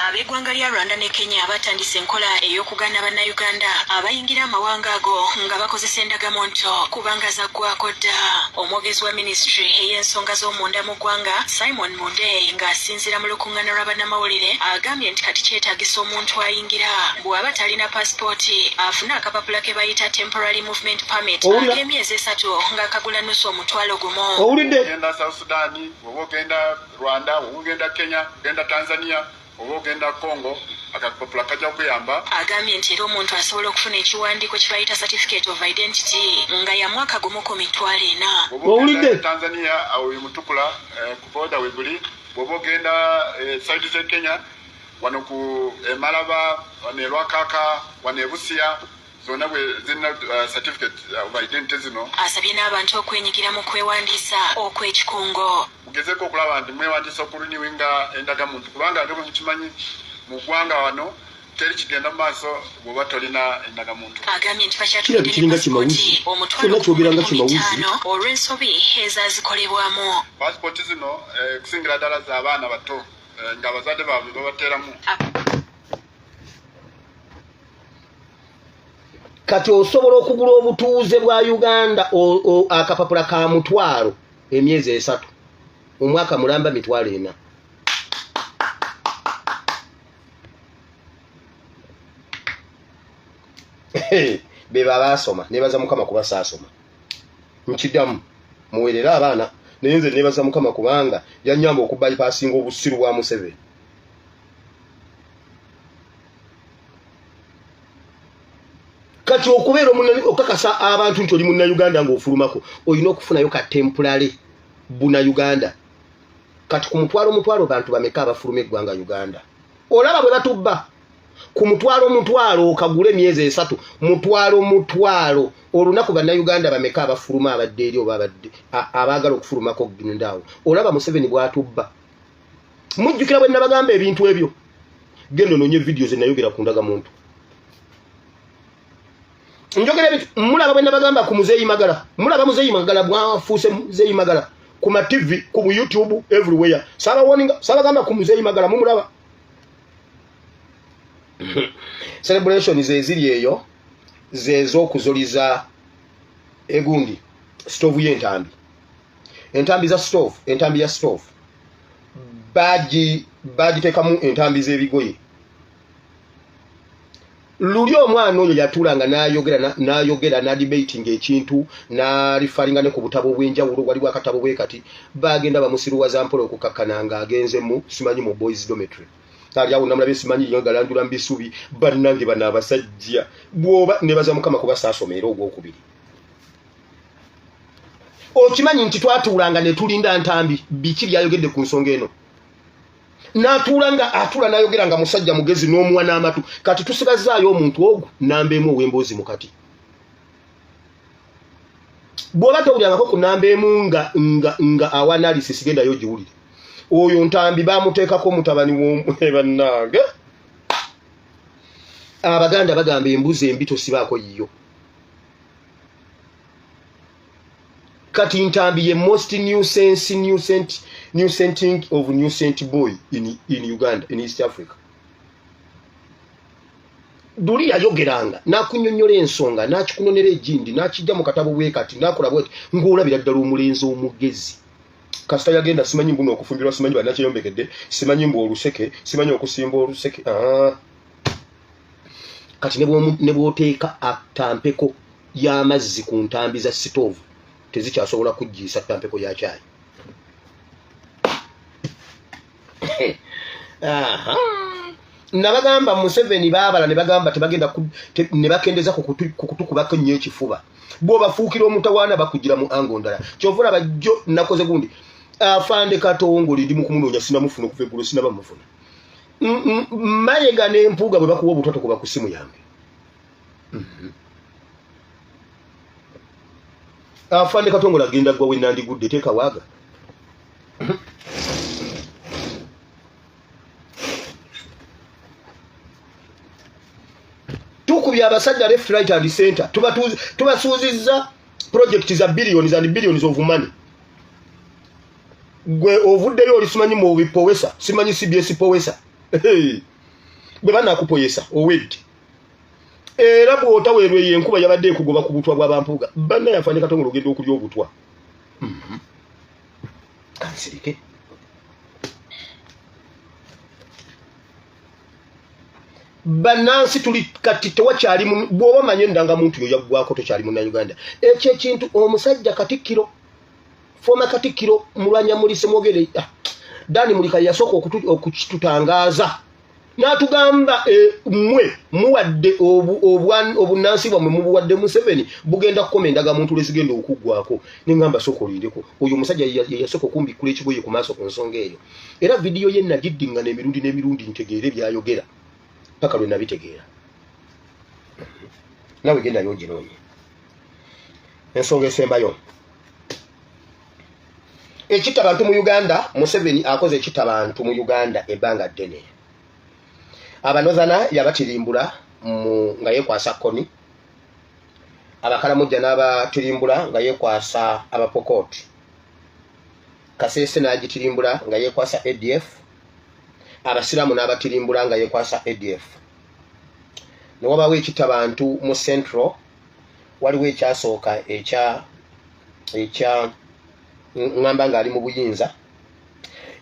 Ab'eggwanga lya Rwanda ne Kenya batandise enkola ey'okugaana bannayuganda abayingira amawanga ago nga bakozesa endagamuntu kubanga zaggwako dda. Omwogezi wa minisitule ey'ensonga z'omunda mu ggwanga Simon Munde ng'asinziira mu lukuŋŋaana lwa bannamawulire agambye nti kati kyetaagisa omuntu ayingira bw'aba talina paasipooti afune akapapula ke bayita temporary movement permit ak'emyezi 3 ng'akagula nusu omutwalo gumu. Ogenda South Sudan, oba ogenda Rwanda, oba ogenda Kenya, ogenda Tanzania, oba ogenda Congo, akapapula kajja kuyamba. Agambye nti era omuntu asobola okufuna ekiwandiiko kye bayita certificate of identity nga ya mwaka gumu ku mitwalo 4. Oba ogenda Tanzania awo Mutukula ku boda we buli, oba ogenda side ze Kenya wano ku Malaba, wano Lwakaka, wano Busia, zonna bwe zirina certificate of identity zino. Asabye n'abantu okwenyigira mu kwewandiisa okw'ekikungo. Mugezeeko okulaba nti mwewandiisa okurenewinga endagamuntu kubanga ate bwe mukimanyi mu ggwanga wano teri kigenda mu maaso bw'oba tolina endagamuntu. Agambye nti bakyatulidde ne paasipooti omutwalo olw'ensobi ezaazikolebwamu. Paasipooti zino kusingira ddala z'abaana bato ng'abazadde baabwe babateeramu. Kati osobola okugula obutuuze bwa Uganda akapapula ka mutwalo emyezi 3 omwaka mulamba 400. Beba basoma nebaza mukama kuba saasoma nkidamu muwerera abaana nenze nebaza mukama kubanga yanyamba okubypassinga obusiru bwa Museveni. Kati okubeera omunani okakasa abantu nti oli munna Uganda ng'ofulumako olina okufunayo ka temporary buna Uganda. Kati ku mutwalo bantu bameka abafuluma eggwanga Uganda. Olaba bwe batubba ku mutwalo okagule emyezi 3 mutwalo olunaku banna Uganda bameka abafuluma abadde eri oba abadde abaagala okufulumako gindawo. Olaba Museveni bw'atubba. Mujjukira bwe nabagamba ebintu ebyo. Gendo nonye videos enayogera ku ndagamuntu. Njogera bitu mulaba bwe nabagamba ku Muzeeyi Magala. Mulaba Muzeeyi Magala bwafuuse Muzeeyi Magala ku ma TV ku YouTube everywhere. Saba warning saba gamba ku Muzeeyi Magala mumulaba. Celebration zeziri eyo zezo kuzoliza egundi stove y'entambi. Entambi za stove, entambi ya stove. Baji tekamu entambi z'ebigoye. Luli omwana oyo yatulanga n'ayogera na debating ekintu na rifaringa ne ku butabo bw'enjawulo wali wakatabo bwe kati bagenda bamusiruwaza mpola okukakkananga agenze mu simanyi mu boys dormitory. Tali awo namulabe simanyi yongalandula mbisubi bannange bana abasajja bwoba nebaza mukama kuba saasomera ogwokubiri. Okimanyi nti twatulanga ne tulinda ntambi biki byayogedde ku nsonga eno. Natulanga atula nayogeranga musajja mugezi n'omuwa n'amatu kati tusigazaayo omuntu ogwo nambeemu ow'emboozi mukati. Bw'oba towulyangako ku nambeemu nga awanalisi sigendayo giwulire. Oyo ntambi bamuteekako mutabani w'ebannange. Abaganda bagamba embuzi embi tosibaako yiyo. Kati ntambi ye most nuisance of nuisance boy in Uganda, in East Africa. Duli yayogeranga nakunyonnyola ensonga nakikunonera ejindi nakijja mu katabo bwe kati nakola bwe ng'olabira ddala omulenzi omugezi. Kasita yagenda simanyi mbuno okufumbirwa simanyi bannakyeyombegedde simanyi mbu oluseke simanyi okusimba oluseke. Kati ne bw'oteeka atampeko y'amazzi ku ntambi za stove tezikyasobola kujjiisa tampeko ya caayi. Nabagamba Museveni baabala ne bagamba tebagenda ne bakendeza ku kutukubako nnyo ekifuba. Bw'obafuukira omutawaana bakugira mu ango ndala. Kyova olaba jjo nakoze gundi afande Katongo lidi mu kumunoonya sinamufuna okuva eggulu sinaba mufuna. Mayiga n'empuuga bwe bakuwa obutwa tokuba ku ssimu yange. Afande Katongo lagenda gwa wenandigudde teeka waaga. Tukubya abasajja left right and center tubasuuzizza project za billions and billions of money. Gwe ovuddeyo oli simanyi mu bipowesa simanyi CBS powesa bwe banaakupoyesa owedde era bw'otaweerwe yenkuba yabadde ekugoba ku butwa bw'abampuuga banna yafande Katongo lugenda okulya obutwa. Kansirike banansi tuli kati tewakyali bw'oba manye ndangamuntu yo yaggwako tokyali munna Uganda. Ekyo ekintu omusajja Katikkiro former Katikkiro mulwanya mulise mwogere Dani Mulika yasooka okukitutangaaza n'atugamba mmwe muwadde obunansi bwammwe mubuwadde Museveni bugenda kukoma endagamuntu lwezigenda okuggwako. Ne ngamba sooka olindeko oyo omusajja yasooka okumbikula ekigoye ku maaso ku nsonga eyo era vidiyo ye nagiddingana emirundi n'emirundi ntegeere byayogera paka lwe nabitegeera. nawe genda yoginonye ensonga esembayo ekita abantu mu Uganda Museveni akoze ekita abantu mu Uganda ebbanga ddene abanozana yabatirimbula nga yekwasa koni abakalamujja n'abatirimbula nga yekwasa abapokot Kasese n'agitirimbula nga yekwasa ADF abasiramu n'abatirimbula nga yekwasa ADF nowabawo ekita abantu mu Central waliwo ekyasooka ekya ngamba nga ali mu buyinza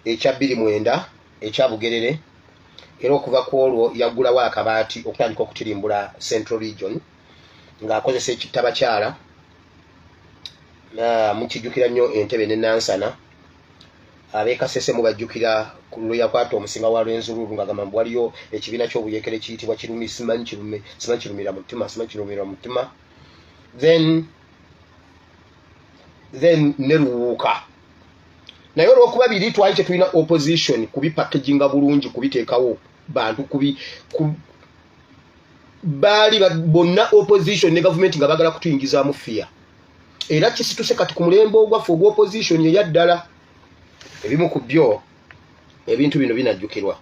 ekya 29 ekya Bugerere era okuva ku olwo yaggulawo akabaati okutandika okutirimbula Central Region ng'akozesa ekita bakyala mukijjukira nnyo Entebbe ne Nansana ab'Ekasese mubajjukira ku lwe yakwata omusinga wa Lwenzururu ng'agamba mbu waliyo ekibiina ky'obuyekere kiyitibwa Kirumi simanyi kirumira mutima then ne Luwuuka naye olw'okuba biri twali tetulina opposition kubipackaginga bulungi kubiteekawo bantu baali bonna opposition ne government nga bagala kutuyingizaamu fear era kisituse kati ku mulembe ogwaffe ogw'opposition eyaddala ebimu ku byo ebintu bino binajjukirwa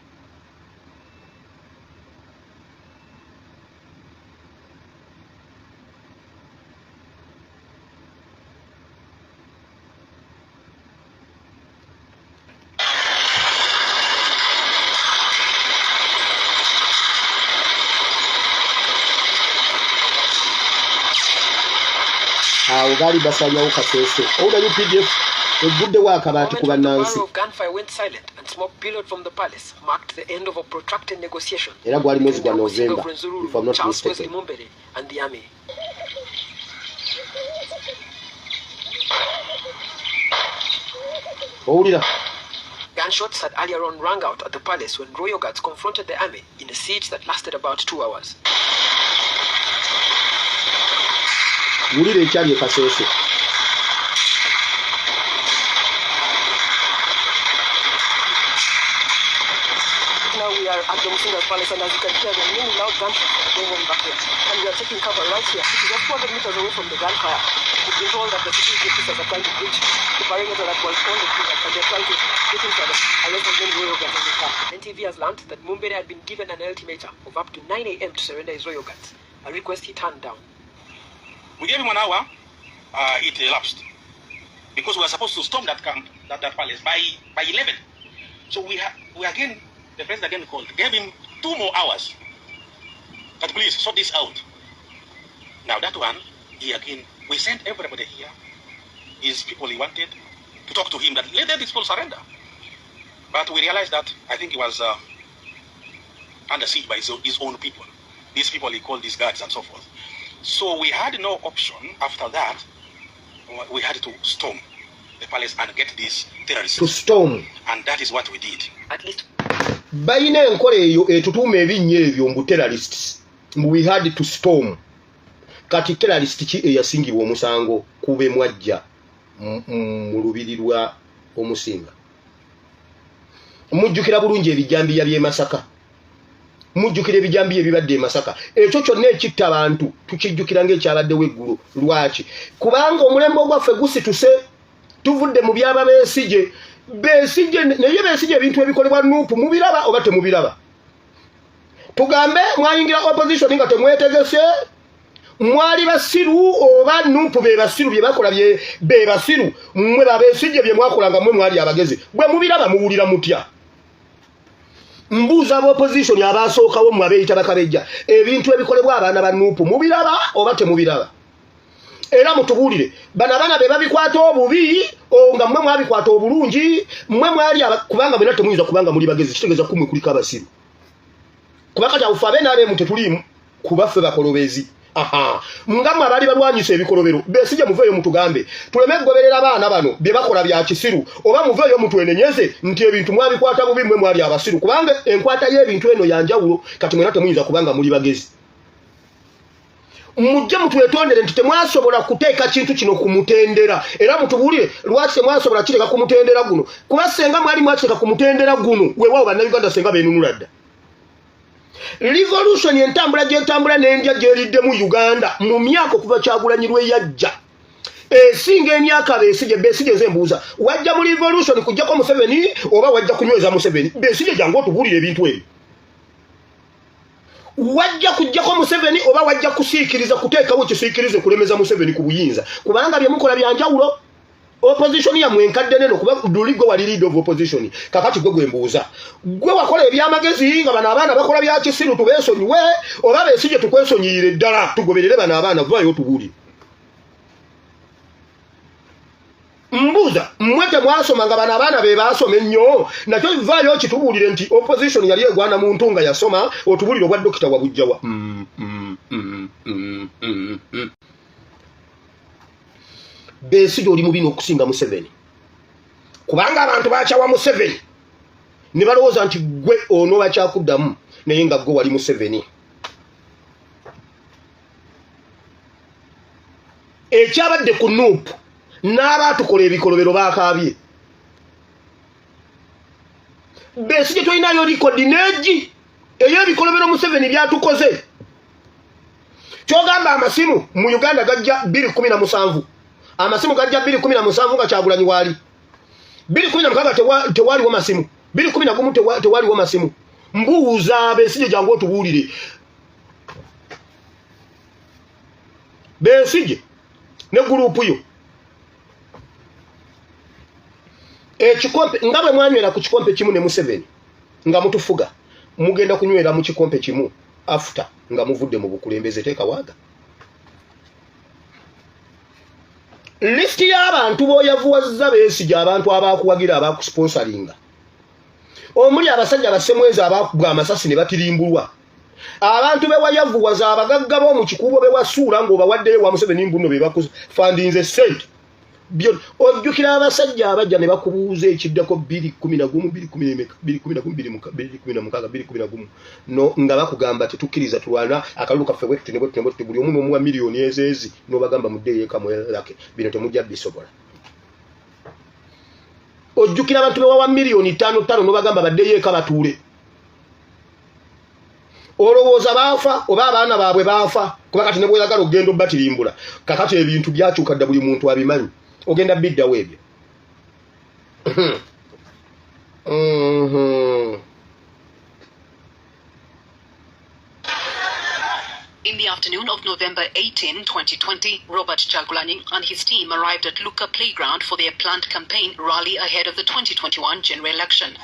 Gali basalyawo Kasese oda UPDF egudde wa akabaati ku bannansi era gwali mwezi gwa November if I'm not mistaken. Owulira Gunshots had earlier on rang out at the palace when royal guards confronted the army in a siege that lasted about 2 hours. Wulira ekyali e Kasese Now we are at the Musinga's palace, and as you can hear, there are many loud gunshots going on back here. And we are taking cover right here. It is just 400 meters away from the gunfire. We've been told that the security officers are trying to breach the perimeter that was on the field, and they're trying to get inside arrest as many royal guards as they can. NTV has learned that Mumbere had been given an ultimatum of up to 9 a.m. to surrender his royal guards, a request he turned down. We gave him 1 hour, it elapsed. Because we were supposed to storm that camp, that palace, by 11. So we again, the president again called, gave him 2 more hours. But please, sort this out. Now that one, we sent everybody here, his people he wanted, to talk to him that let these people surrender. But we realized that, I think he was under siege by his own people. These people he called these guards and so forth. So we had no option after that. We had to storm the palace and get these terrorists. To storm. And that is what we did. At least. Bayina enkole eyo etutuuma ebinnya ebyo mbu terrorists. We had to storm. Kati terrorist ki eyasingibwa omusango kube mwajja mu lubiri lwa Omusinga. Mujjukira bulungi ebijambiya by'e Masaka. Mujjukira ebijambiya ebibadde e Masaka. Ekyo kyonna ekitta abantu tukijjukira ng'ekyabaddewo eggulu. Lwaki? Kubanga omulembe ogwaffe gusituse tuvudde mu byaba Besigye. Besigye naye Besigye ebintu ebikolebwa Nuupu mubiraba oba temubiraba. Tugambe mwayingira opposition nga temwetegese. Mwali basiru oba Nuupu be basiru bye bakola be basiru. Mmwe Besigye bye mwakolanga mmwe mwali abagezi. Bwe mubiraba muwulira mutya. Mbuza opposition abasookawo mu abeeyita bakabejja ebintu ebikolebwa abaana ba Nuupu mubiraba oba temubiraba. Era mutubulire bana be babikwata obubi nga mmwe mwabikwata obulungi mmwe mwali kubanga bena temuyinza kubanga muri bagezi kitegeeza kumwe kuliko abasiru kubanga tawufa bena abe mutetulimu kubaffe bakolobezi. Aha ngamwe abali balwanyisa ebikolobero Besigye muveeyo mutugambe tuleme kugoberera abaana bano bye bakola bya kisiru oba muveeyo mutwenenyeze nti ebintu mwabikwata bubi mmwe mwali abasiru kubanga enkwata y'ebintu eno yanjawulo kati mwena temuyinza kubanga muri bagezi. Mujje mutwetondere nti temwasobola kuteeka kintu kino kumutendera era mutubulire lwaki temwasobola kireka kumutendera guno kuba senga mwali mwakireka kumutendera guno weewaawo bannayuganda senga beenunula dda Revolution entambula gyentambula n'endya gyeridde mu Uganda mu myaka okuva Kyagulanyi lwe yajja. Esinga emyaka Besigye zembuuza wajja mu revolution kujjako Museveni oba wajja kunyweza Museveni. Besigye jangu otubuulire ebintu ebyo. Wajja kujjako Museveni oba wajja kusiikiriza kuteekawo kisiikirize kulemeza Museveni ku buyinza kubanga bye mukola byanjawulo. Opposition ya mwenkadde neno kuba duligo wali lead of opposition kakati gwe mbuuza gwe wakola ebyamagezi nga bana abaana bakola bya kisiru tubesonyiwe oba Besigye tukwesonyiyire ddala tugoberere bana abaana vayo tubuli mbuuza mwete mwasoma nga bana abaana be basoma ennyo nakyo vayo kitubulire nti opposition yali egwana mu ntunga yasoma otubulire obwa dokita wabujjawa Besigye oli mubi n'okusinga Museveni kubanga abantu bakyawa Museveni ne balowooza nti gwe ono bakyakuddamu naye nga gwe wali Museveni. Ekyabadde ku Nuupu n'abaatukola ebikolobero baakaabye. Besigye tolinayo likodi neegi ey'ebikolobero Museveni byatukoze. Kyogamba amasimu mu Uganda gajja 2017 amasimu gajja 2017 nga Kyagulanyi wali 2016 tewaliwo masimu 2011 tewaliwo masimu. Mbuuza Besigye jangu otubuulire Besigye ne gurupu yo ekikompe nga bwe mwanywera ku kikompe kimu ne Museveni nga mutufuga mugenda kunywera mu kikompe kimu after nga muvudde mu bukulembeze teeka waaga. List y'abantu boyavuwazza Besigye abantu abakuwagira abakusponsoringa omuli abasajja basemwezi abakubwa amasasi ne batirimbulwa abantu be wayavuwaza abagagga bo mu kikubo be wasuula ng'obawaddeyo wa Museveni mbuno be bakufandinze sente byo ojjukira abasajja abajja ne bakubuuza ekiddako 2011 no nga bakugamba tetukkiriza tulwana akalulu kaffe bwe tutinebwe buli omu n'omuwa miliyoni ezeezi n'obagamba muddeeyo eka mwelake bino temujja bisobola. Ojjukira abantu be wawa miliyoni 5 n'obagamba baddeeyo eka batuule. Olowooza baafa oba abaana baabwe baafa kuba kati ne bweyagala okugenda obatirimbula kakati ebintu byakyuka dda buli muntu abimanyi ogenda biddawo ebyo. In the afternoon of November 18, 2020, Robert Kyagulanyi and his team arrived at Luka Playground for their planned campaign rally ahead of the 2021 general election.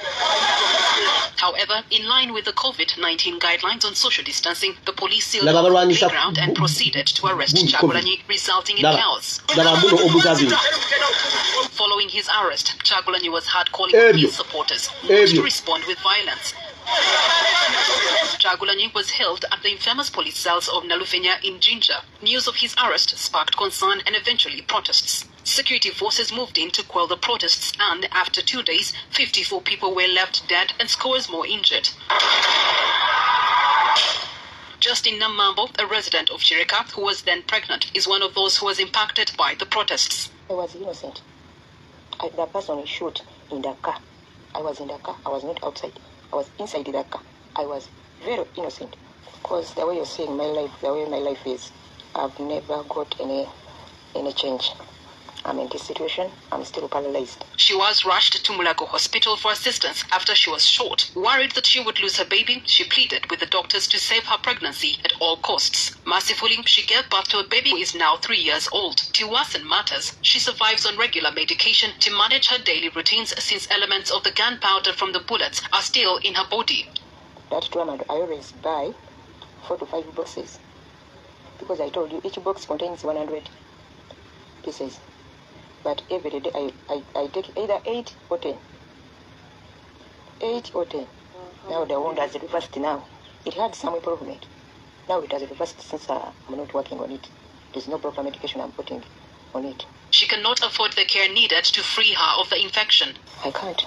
However, in line with the COVID-19 guidelines on social distancing, the police sealed off the playground and proceeded to arrest Kyagulanyi, resulting in chaos. Following his arrest, Kyagulanyi was heard calling on his supporters not to respond with violence. Kyagulanyi was held at the infamous police cells of Nalufenya in Jinja. News of his arrest sparked concern and eventually protests. Security forces moved in to quell the protests and, after 2 days, 54 people were left dead and scores more injured. Justin Namambo, a resident of Chirika, who was then pregnant, is one of those who was impacted by the protests. I was innocent. The person shot in the car. I was in the car. I was not outside. I was inside the car. I was very innocent. Because the way you're saying my life, the way my life is, I've never got any change. I'm in this situation. I'm still paralyzed. She was rushed to Mulago Hospital for assistance after she was shot. Worried that she would lose her baby, she pleaded with the doctors to save her pregnancy at all costs. Mercifully, she gave birth to a baby who is now 3 years old. To worsen matters, she survives on regular medication to manage her daily routines since elements of the gunpowder from the bullets are still in her body. That time I always buy 4 to 5 boxes. Because I told you each box contains 100 pieces. But every day I take either 8 or 10. 8 or 10. Now the wound has reversed now. It had some improvement. Now it has reversed since I'm not working on it. There's no proper medication I'm putting on it. She cannot afford the care needed to free her of the infection. I can't.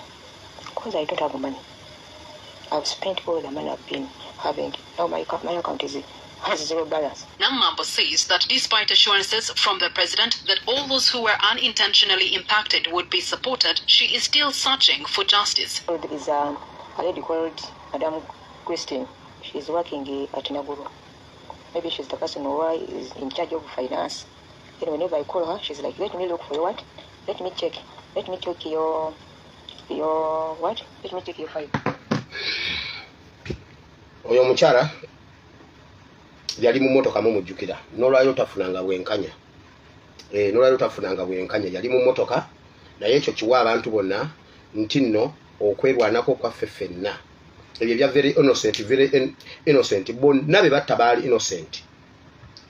Because I don't have money. I've spent all the money I've been having. Now my account has zero balance. Namambo says that despite assurances from the president that all those who were unintentionally impacted would be supported, she is still searching for justice. There is a lady called Madame Christine. she's working at Naguru. Maybe she's the person who is in charge of finance. Then whenever I call her, she's like, let me look for your what? Let me check. Let me check your what? Let me check your file. Oyo mukyala yali mu motoka mumujjukira n'olwayo tafunanga bwenkanya n'olwayo tafunanga bwenkanya yali mu motoka naye ekyo kiwa abantu bonna nti nno okwerwanako kwaffe ffenna ebyo bya very innocent bonna be batta baali innocent.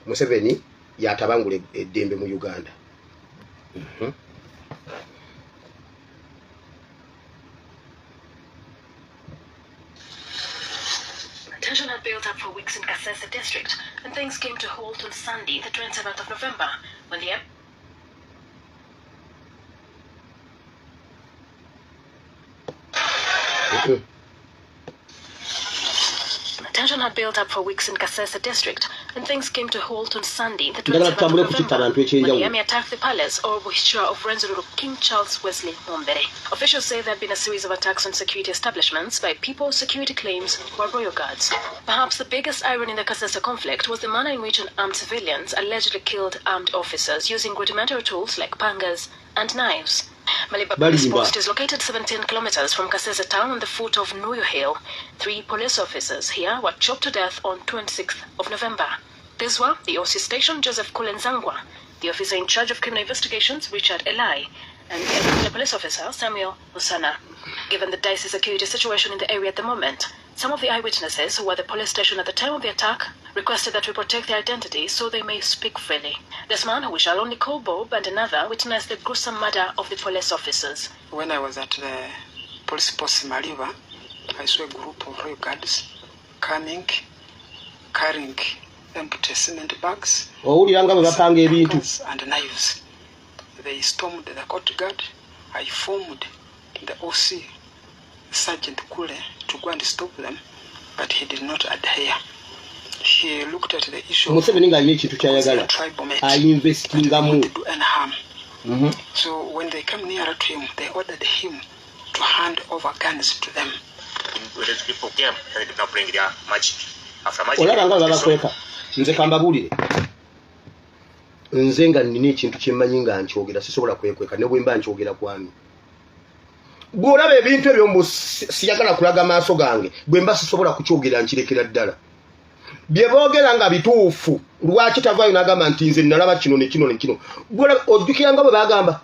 Museveni yatabangula eddembe mu Uganda. Tension had built up for weeks in Kasese district, and things came to a halt on Sunday, the 27th of November, when the Tension had built up for weeks in Kasese district, and things came to a halt on Sunday, the 27th of November, when the army attacked the palace or Buhisha of Renzururu King Charles Wesley Mumbere. Officials say there had been a series of attacks on security establishments by people security claims were royal guards. Perhaps the biggest irony in the Kasese conflict was the manner in which unarmed civilians allegedly killed armed officers using rudimentary tools like pangas and knives. Maliba Police Post is located 17 kilometers from Kasese town on the foot of Nuyo Hill. 3 police officers here were chopped to death on 26th of November. These were the OC station Joseph Kulenzangwa, the officer in charge of criminal investigations Richard Eli, and the police officer Samuel Musana. Given the dicey security situation in the area at the moment, some of the eyewitnesses who were at the police station at the time of the attack requested that we protect their identity so they may speak freely. This man, who we shall only call Bob, and another witnessed the gruesome murder of the police officers. When I was at the police post in Mariva, I saw a group of royal guards coming, carrying empty cement bags, and knives. They stormed the court guard. I informed the OC, Sergeant Kule, to go and stop them, but he did not adhere. He looked at the issue of tribal to do any harm. So when they came nearer to him, they ordered him to hand over guns to them. People came and they did not bring their magic. After nze kambabulire nze nga nina ekintu kyemmanyi nga nkyogera sisobola kwekweka ne bwe mba nkyogera kwami gw'olaba ebintu ebyo siyagala kulaga maaso gange bwe mba sisobola kukyogera nkirekera ddala bye boogera nga bituufu lwaki tavaayo n'agamba nti nze nalaba kino ne kino ne kino ojjukira nga bwe bagamba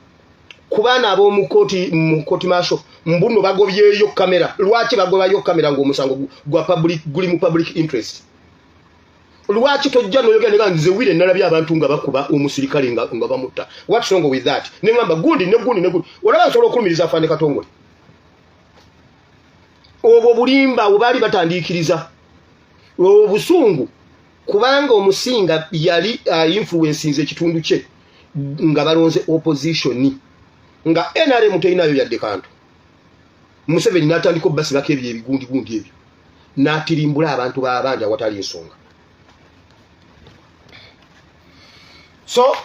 ku baana ab'omu kooti maasho mbuno bagobyeyo kamera lwaki bagobayo kamera ng'omusango guli mu public interest lwaki tojja noyogera nga nze wire nalabye abantu nga bakuba omusirikale nga bamutta what's wrong with that ne ngamba gundi olaba nsobola okulumiriza afaane katongole obwo bulimba bwe batandiikiriza obusungu kubanga omusinga yali influencinze ekitundu kye nga balonze opposition nga NRM teyinayo yadde kantu Museveni n'atandika obbasibako ebyo ebigundi ebyo n'atirimbula abantu b'abandi awatali ensonga. So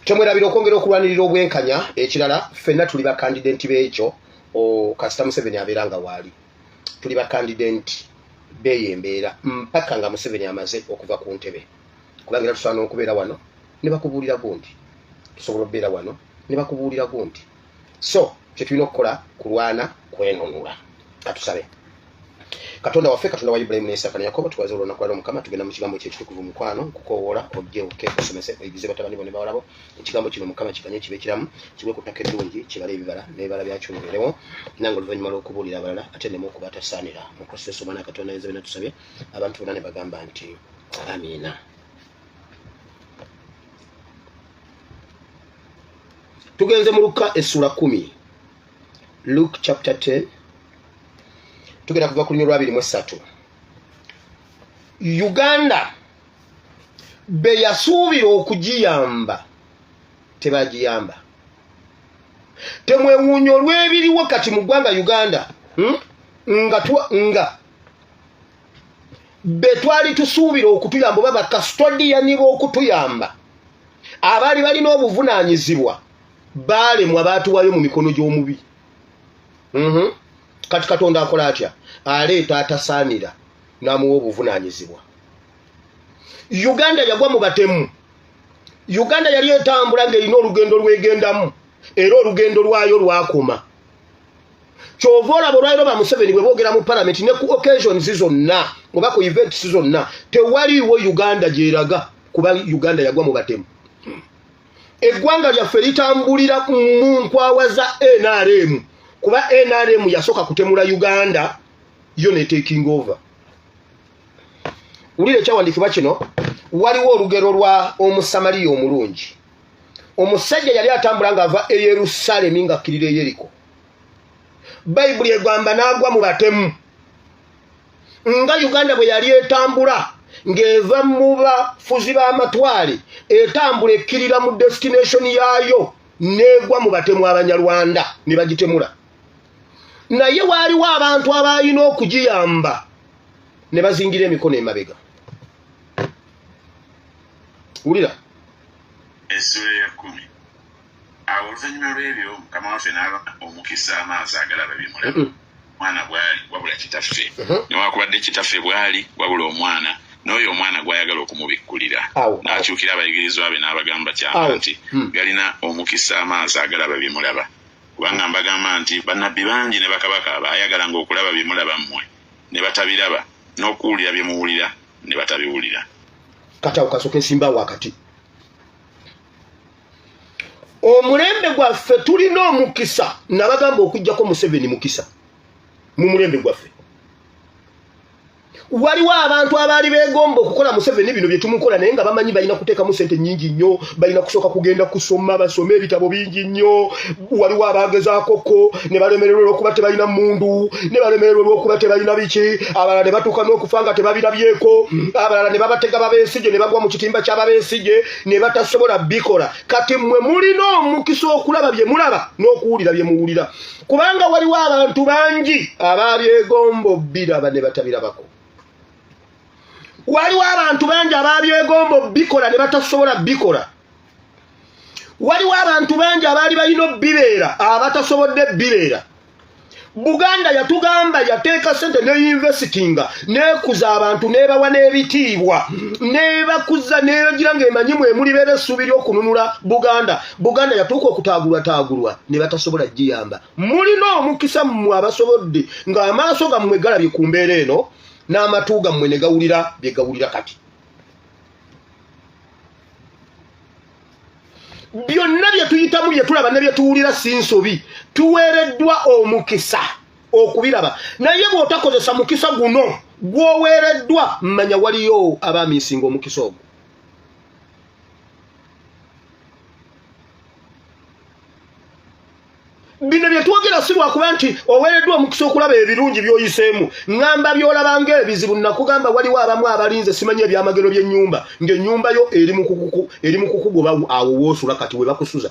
temwerabira okwongera okulwanirira obwenkanya ekirala ffenna tuli ba candidate b'ekyo kasita Museveni abeeranga waali tuli ba candidate b'eyembeera mpaka nga Museveni amaze okuva ku ntebe kubanga tusaana okubeera wano ne bakubuulira gundi tusobola okubeera wano ne bakubuulira gundi so kye tulina okukola kulwana kwenunula katusabe Katonda waffe Katonda wa Ibrahim n'Isaka ne Yakobo tuwaze olunaku lwa Mukama tugenda mu kigambo kye ekitukuvu mukwano kukoowola ojje okusomesa ebizibu batabani bonna bawalabo ekigambo kino Mukama kiganye kibe kiramu kibe ku ttaka eddungi kibale ebibala n'ebibala byakyo bibeerewo nange oluvannyuma lw'okubuulira abalala ate ne mu okubatasaanira mu Kristo Omwana Katonda yenze bena tusabye abantu bonna ne bagamba nti amiina. Tugenze mu Luka essula 10 Luke chapter 10 tugenda kuva ku lunywa lwa 23 Uganda be yasuubira okugiyamba tebagiyamba temwewuunya olw'ebiriwo kati mu ggwanga Uganda nga be twali tusuubira okutuyamba oba bakasitodiyani b'okutuyamba abaali balina obuvunaanyizibwa baalemwa baatuwayo mu mikono gy'omubi. Kati Katonda akola atya aleeta atasaanira n'amuwa obuvunaanyizibwa. Uganda yagwa mu batemu. Uganda yali etambula ng'erina olugendo lwegendamu era olugendo lwayo lwakoma. Kyova olaba olwaliro ba Museveni bwe boogera mu parliament ne ku occasions zonna oba ku events zonna tewaliiwo Uganda gyeraga kuba Uganda yagwa mu batemu. Eggwanga lyaffe litambulira mu nkwawa za NRM kuba NRM yasooka kutemula Uganda yo ne taking over. Ulire kyawandikibwa kino waliwo olugero lwa Omusamaliya omulungi. Omusajja yali atambula ng'ava e Yerusalemu ng'akkirira e Yeriko. Bayibuli egamba n'agwa mu batemu. Nga Uganda bwe yali etambula ng'eva mu bafuzi b'amatwale etambula ekkirira mu destination yaayo n'egwa mu batemu Abanyarwanda ne bagitemula. Naye waaliwo abantu abalina okugiyamba ne bazingira emikono emabega. Ulira essula ya 10 awo oluvannyuma lw'ebyo mukama waffe n'aba omukisa amaaso agalaba bimulaba. Mwana bwali wabula kitaffe newakubadde kitaffe bwali wabula omwana n'oyo omwana gwayagala okumubikkulira n'akyukira abayigirizwa be n'abagamba kyama nti galina omukisa amaaso agalaba bimulaba kubanga mbagamba nti bannabbi bangi ne bakabaka baayagalanga okulaba bimulaba mmwe ne batabiraba n'okuwulira bye muwulira ne batabiwulira. Kata ukasoke simba wakati. Omulembe gwaffe tulina omukisa nabagamba okujjako Museveni mukisa mu mulembe gwaffe. Waliwo abantu abaali beegomba okukola Museveni bino bye tumukola naye nga bamanyi balina kuteekamu ssente nnyingi nnyo, balina kusooka kugenda kusoma basome ebitabo bingi nnyo. Waliwo abaagezaakoko ne balemererwa olw'okuba tebalina mundu, ne balemererwa olw'okuba tebalina biki, abalala ne batuuka n'okufa nga tebabirabyeko, abalala ne babatega babeesige ne bagwa mu kitimba ky'ababeesige ne batasobola bikola. Kati mmwe mulina omukisa okulaba bye mulaba n'okuwulira bye muwulira kubanga waliwo abantu bangi ababyegomba obbiraba ne batabirabako. Waliwo abantu bangi ababyegomba bikola ne batasobola bikola. Waliwo abantu bangi abaali balina bibeera abatasobodde bibeera. Buganda yatugamba yateeka ssente ne investinga neekuza abantu nebawa n'ebitiibwa nebakuza negira ng'emanyi mwe mulibeera essuubi ly'okununula Buganda. Buganda yatuuka okutaagulwa ne batasobola giyamba. Mulina omukisa mmwe abasobodde ng'amaaso gammwe galabye ku mbeera eno n'amatu gammwe ne gawulira bye gawulira kati. Byonna bye tuyitamu bye tulaba ne bye tuwulira si nsobi. Tuweereddwa omukisa okubiraba. Naye bw'otakozesa mukisa guno gw'oweereddwa mmanya waliyo abaamiisinga omukisa ogwo. Bino bye twogera si lwakuba nti oweereddwa omukisa okulaba ebirungi by'oyiseemu. Ngamba by'olabanga ebizibu nakugamba waliwo abamu abalinze simanyi ebyamagero by'ennyumba ng'ennyumba yo eri mu kukugoba awo woosula kati we bakusuza.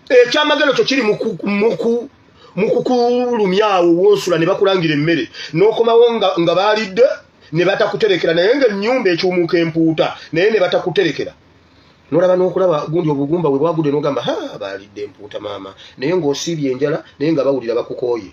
Ekyamagero kyo kiri mu kukulumya awo woosula ne bakulangira emmere n'okomawo nga baalidde ne batakuterekera naye ng'ennyumba ekyumuuka empuuta naye ne batakuterekera. Nolaba n'okulaba gundi obugumba bwe bwagudde n'ogamba baalidde empuuta maama naye ng'osiibye enjala naye nga bawulira bakukooye.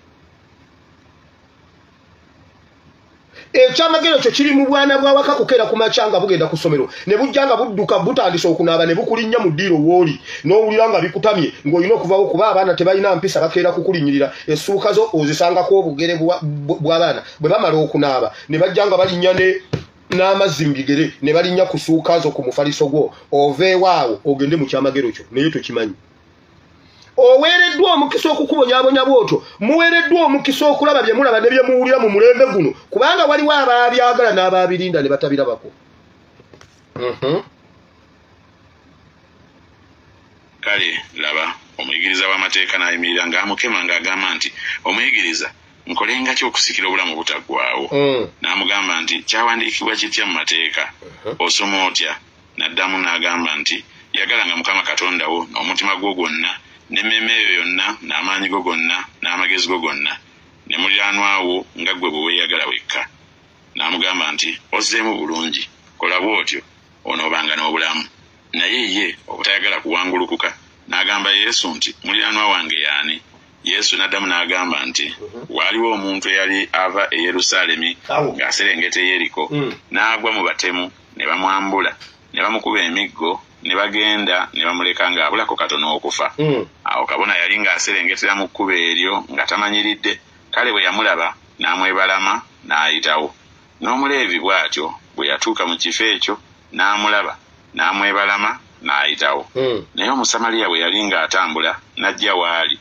Ekyamagero kyo kiri mu bwana bwawaka kukeera ku makya nga bugenda ku ssomero ne bujja nga budduka butandisa okunaaba ne bukulinnya mu ddiiro wooli n'owulira nga bikutamye ng'olina okuvawo kuba abaana tebalina mpisa bakeera kukulinnyirira. Essuuka zo ozisangako obugere bw'abaana bwe bamala okunaaba ne bajja nga balinnya n'amazzi mu bigere ne balinnya ku ssuuka zo ku mufaliso gwo oveewaawo ogende mu kyamagero kyo naye tokimanyi. Oweereddwa omukisa okukubonyaabonya bw'otyo muweereddwa omukisa okulaba bye mulaba ne bye muwulira mu mulembe guno kubanga waliwo abaabyagala n'abaabirinda ne batabirabako. Kale laba omuyigiriza w'amateeka n'ayimirira ng'amukema ng'agamba nti omuyigiriza nkolenga ki okusikira obulamu butaggwaawo. N'amugamba nti kyawandiikibwa kitya mu mateeka osoma otya? N'addamu n'agamba nti yagalanga Mukama Katonda wo n'omutima gwo gwonna n'emmeeme yo yonna n'amaanyi go gonna n'amagezi go gonna ne muliraanwa wo nga ggwe bwe weeyagala wekka. N'amugamba nti ozzeemu bulungi kola bw'otyo onoobanga n'obulamu. Naye ye obutayagala kuwangulukuka n'agamba Yesu nti muliraanwa wange y'ani? Yesu n'addamu n'agamba nti waliwo omuntu eyali ava e Yerusalemi ng'aserengeta Yeriko n'agwa mu batemu ne bamwambula ne bamukuba emiggo ne bagenda ne bamuleka ng'abulako katono okufa. Awo kabona yali ng'aserengetera mu kkubo eryo nga tamanyiridde, kale bwe yamulaba n'amwebalama n'ayitawo. N'Omuleevi bw'atyo bwe yatuuka mu kifo ekyo n'amulaba n'amwebalama n'ayitawo. Naye Omusamaliya bwe yali ng'atambula n'ajja waali.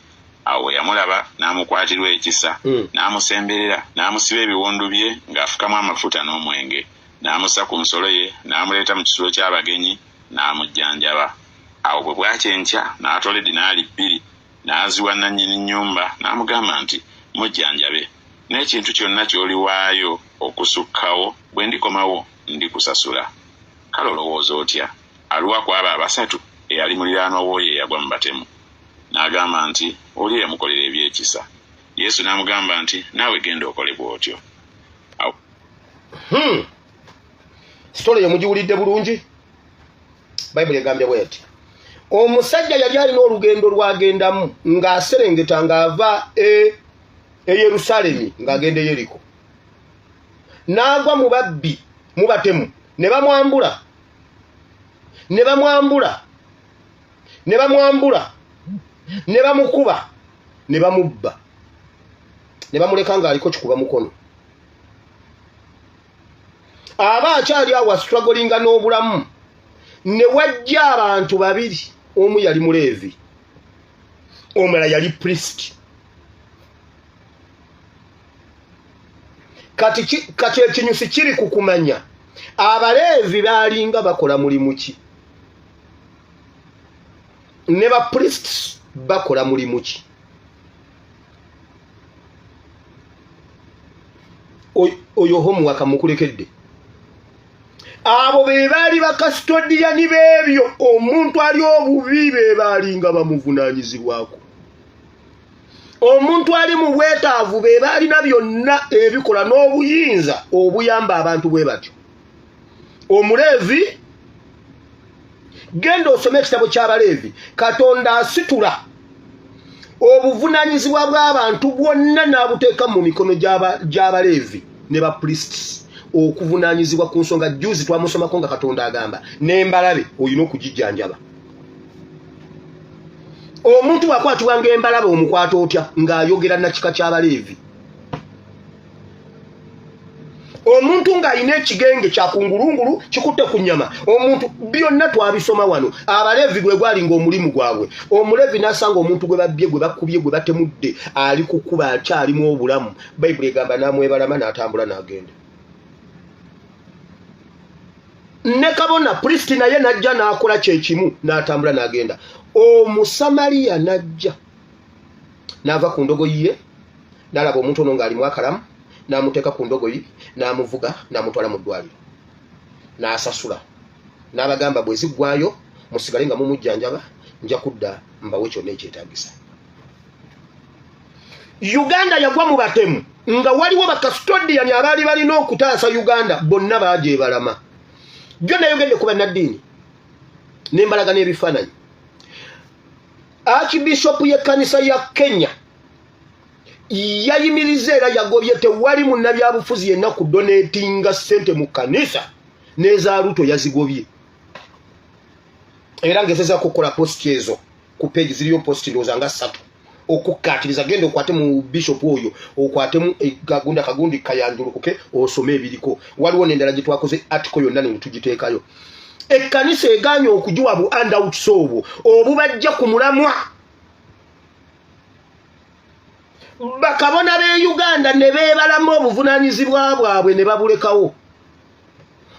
Awo yamulaba n'amukwatirwa ekisa, n'amusemberera, n'amusiba ebiwundu bye ng'afukamu amafuta n'omwenge, n'amussa ku nsolo ye, n'amuleeta mu kisulo ky'abagenyi, n'amujjanjaba. Awo bwe bwakya enkya n'atoola eddinaali 2, n'aziwa nannyini nnyumba n'amugamba nti, mujjanjabe, n'ekintu kyonna ky'oliwaayo okusukkawo bwe ndikomawo ndikusasula. Kale olowooza otya? Aluwa ku abo abasatu eyali muliraanwa w'oyo eyagwa mu batemu. N'agamba nti oli yamukolera ebyekisa. Yesu n'amugamba nti naawe genda okole bw'otyo. Story yamugiwulidde bulungi. Bayibuli egambye bw'eti. Omusajja yali alina olugendo lwagendamu ng'aserengeta ng'ava e Yerusalemi ng'agenda e Yeriko. N'agwa mu babbi mu batemu ne bamwambula. Ne bamukuba ne bamubba ne bamuleka ng'aliko kikuba mukono. Aba akyali awo strugglinga n'obulamu ne wajja abantu babiri, omu yali Muleevi omulala yali priest. Kati ekinyusi kiri ku kumanya Abaleevi baalinga bakola mulimu ki ne ba priests bakola mulimu ki. Oyo homework amukulekedde. Abo be baali bakastodiani b'ebyo omuntu ali obubi be baalinga bamuvunaanyizibwako. Omuntu ali mu bwetaavu be baalina byonna ebikola n'obuyinza obuyamba abantu bwe batyo. Omuleevi, genda osome ekitabo ky'Abaleevi, Katonda asitula obuvunaanyizibwa bw'abantu bwonna n'abuteeka mu mikono gy'Abaleevi ne ba priests okuvunaanyizibwa ku nsonga. Juzi twamusomako nga Katonda agamba n'embalabe olina okugijjanjaba. Omuntu wakwatibwa ng'embalabe omukwata otya ng'ayogera na kika ky'Abaleevi? Omuntu ng'alina ekigenge kya kungulungulu kikutte ku nnyama. Omuntu byonna twabisoma wano. Abaleevi gwe gwalinga omulimu gwabwe. Omuleevi n'asanga omuntu gwe babbye, gwe bakubye, gwe batemudde ali kukuba akyalimu obulamu. Bayibuli egamba n'amwebalama n'atambula n'agenda. Ne kabona priest naye najja n'akola kyekimu n'atambula n'agenda. Omusamaliya najja n'ava ku ndogoyi ye n'alaba omuntu ono ng'alimu akalamu n'amuteeka ku ndogoyi n'amuvuga n'amutwala mu ddwaliro n'asasula n'abagamba bwe ziggwayo musigale nga mumujjanjaba, nja kudda mbawe kyonna ekyetaagisa. Uganda yagwa mu batemu nga waliwo bakastodiani abaali balina okutaasa Uganda, bonna baajebalama. Jjo nayogedde ku bannaddiini n'embalaga n'ebifaananyi. Archbishop y'ekkanisa ya Kenya yayimiriza era yagobye tewali munnabyabufuzi yenna ku donatinga ssente mu kkanisa, n'eza Ruto yazigobye. Era ngezeza kukola posti ezo ku page ziriyo posti ndowooza nga 3 okukkaatiriza. Genda okwate mu bishop oyo, okwatemu kagundi kayanjulukuke osome ebiriko. Waliwo n'endala gye twakoze article yonna ne tugiteekayo. Ekkanisa egaanye okugiwa bu handouts obwo obubajja ku mulamwa. Bakabona b'e Uganda ne beebalamu obuvunaanyizibwa bwabwe ne babulekawo.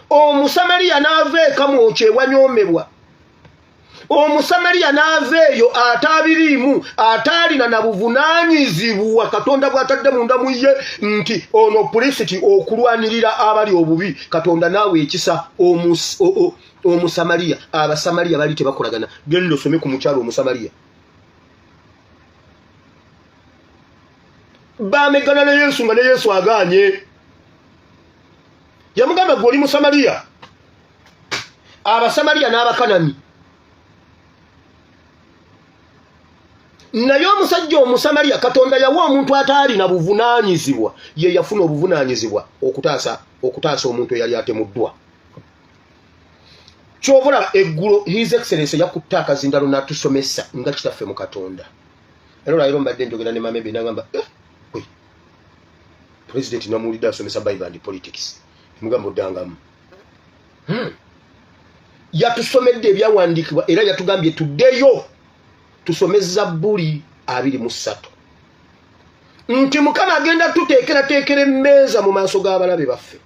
Omusamaliya n'ava eka mwokyo ewanyoomebwa. Omusamaliya n'ava eyo ataabiriimu, ataalina na buvunaanyizibwa Katonda bw'atadde munda mu ye nti ono pulisiti okulwanirira abali obubi. Katonda naawe ekisa Omusamaliya. Abasamaliya bali tebakolagana. Genda osome ku mukyalo Omusamaliya. Baamegana ne Yesu nga ne Yesu agaanye. Yamugamba gwe oli Musamaliya. Abasamaliya n'Abakanani naye omusajja omusamaliya Katonda yawa omuntu ataali na buvunaanyizibwa ye yafuna obuvunaanyizibwa okutaasa omuntu eyali atemuddwa. Kyovula eggulu His Excellency yakutte akazindalo n'atusomesa nga kitaffe mu Katonda. Era mbadde njogera ne Mamebe n'agamba President namuwulidde asomesa Bible and politics. Mugamba oddangamu. Yatusomedde ebyawandiikibwa era yatugambye tuddeyo tusomeza Zabbuli 23. Nti Mukama agenda tuteekera emmeeza mu maaso g'abalabe baffe.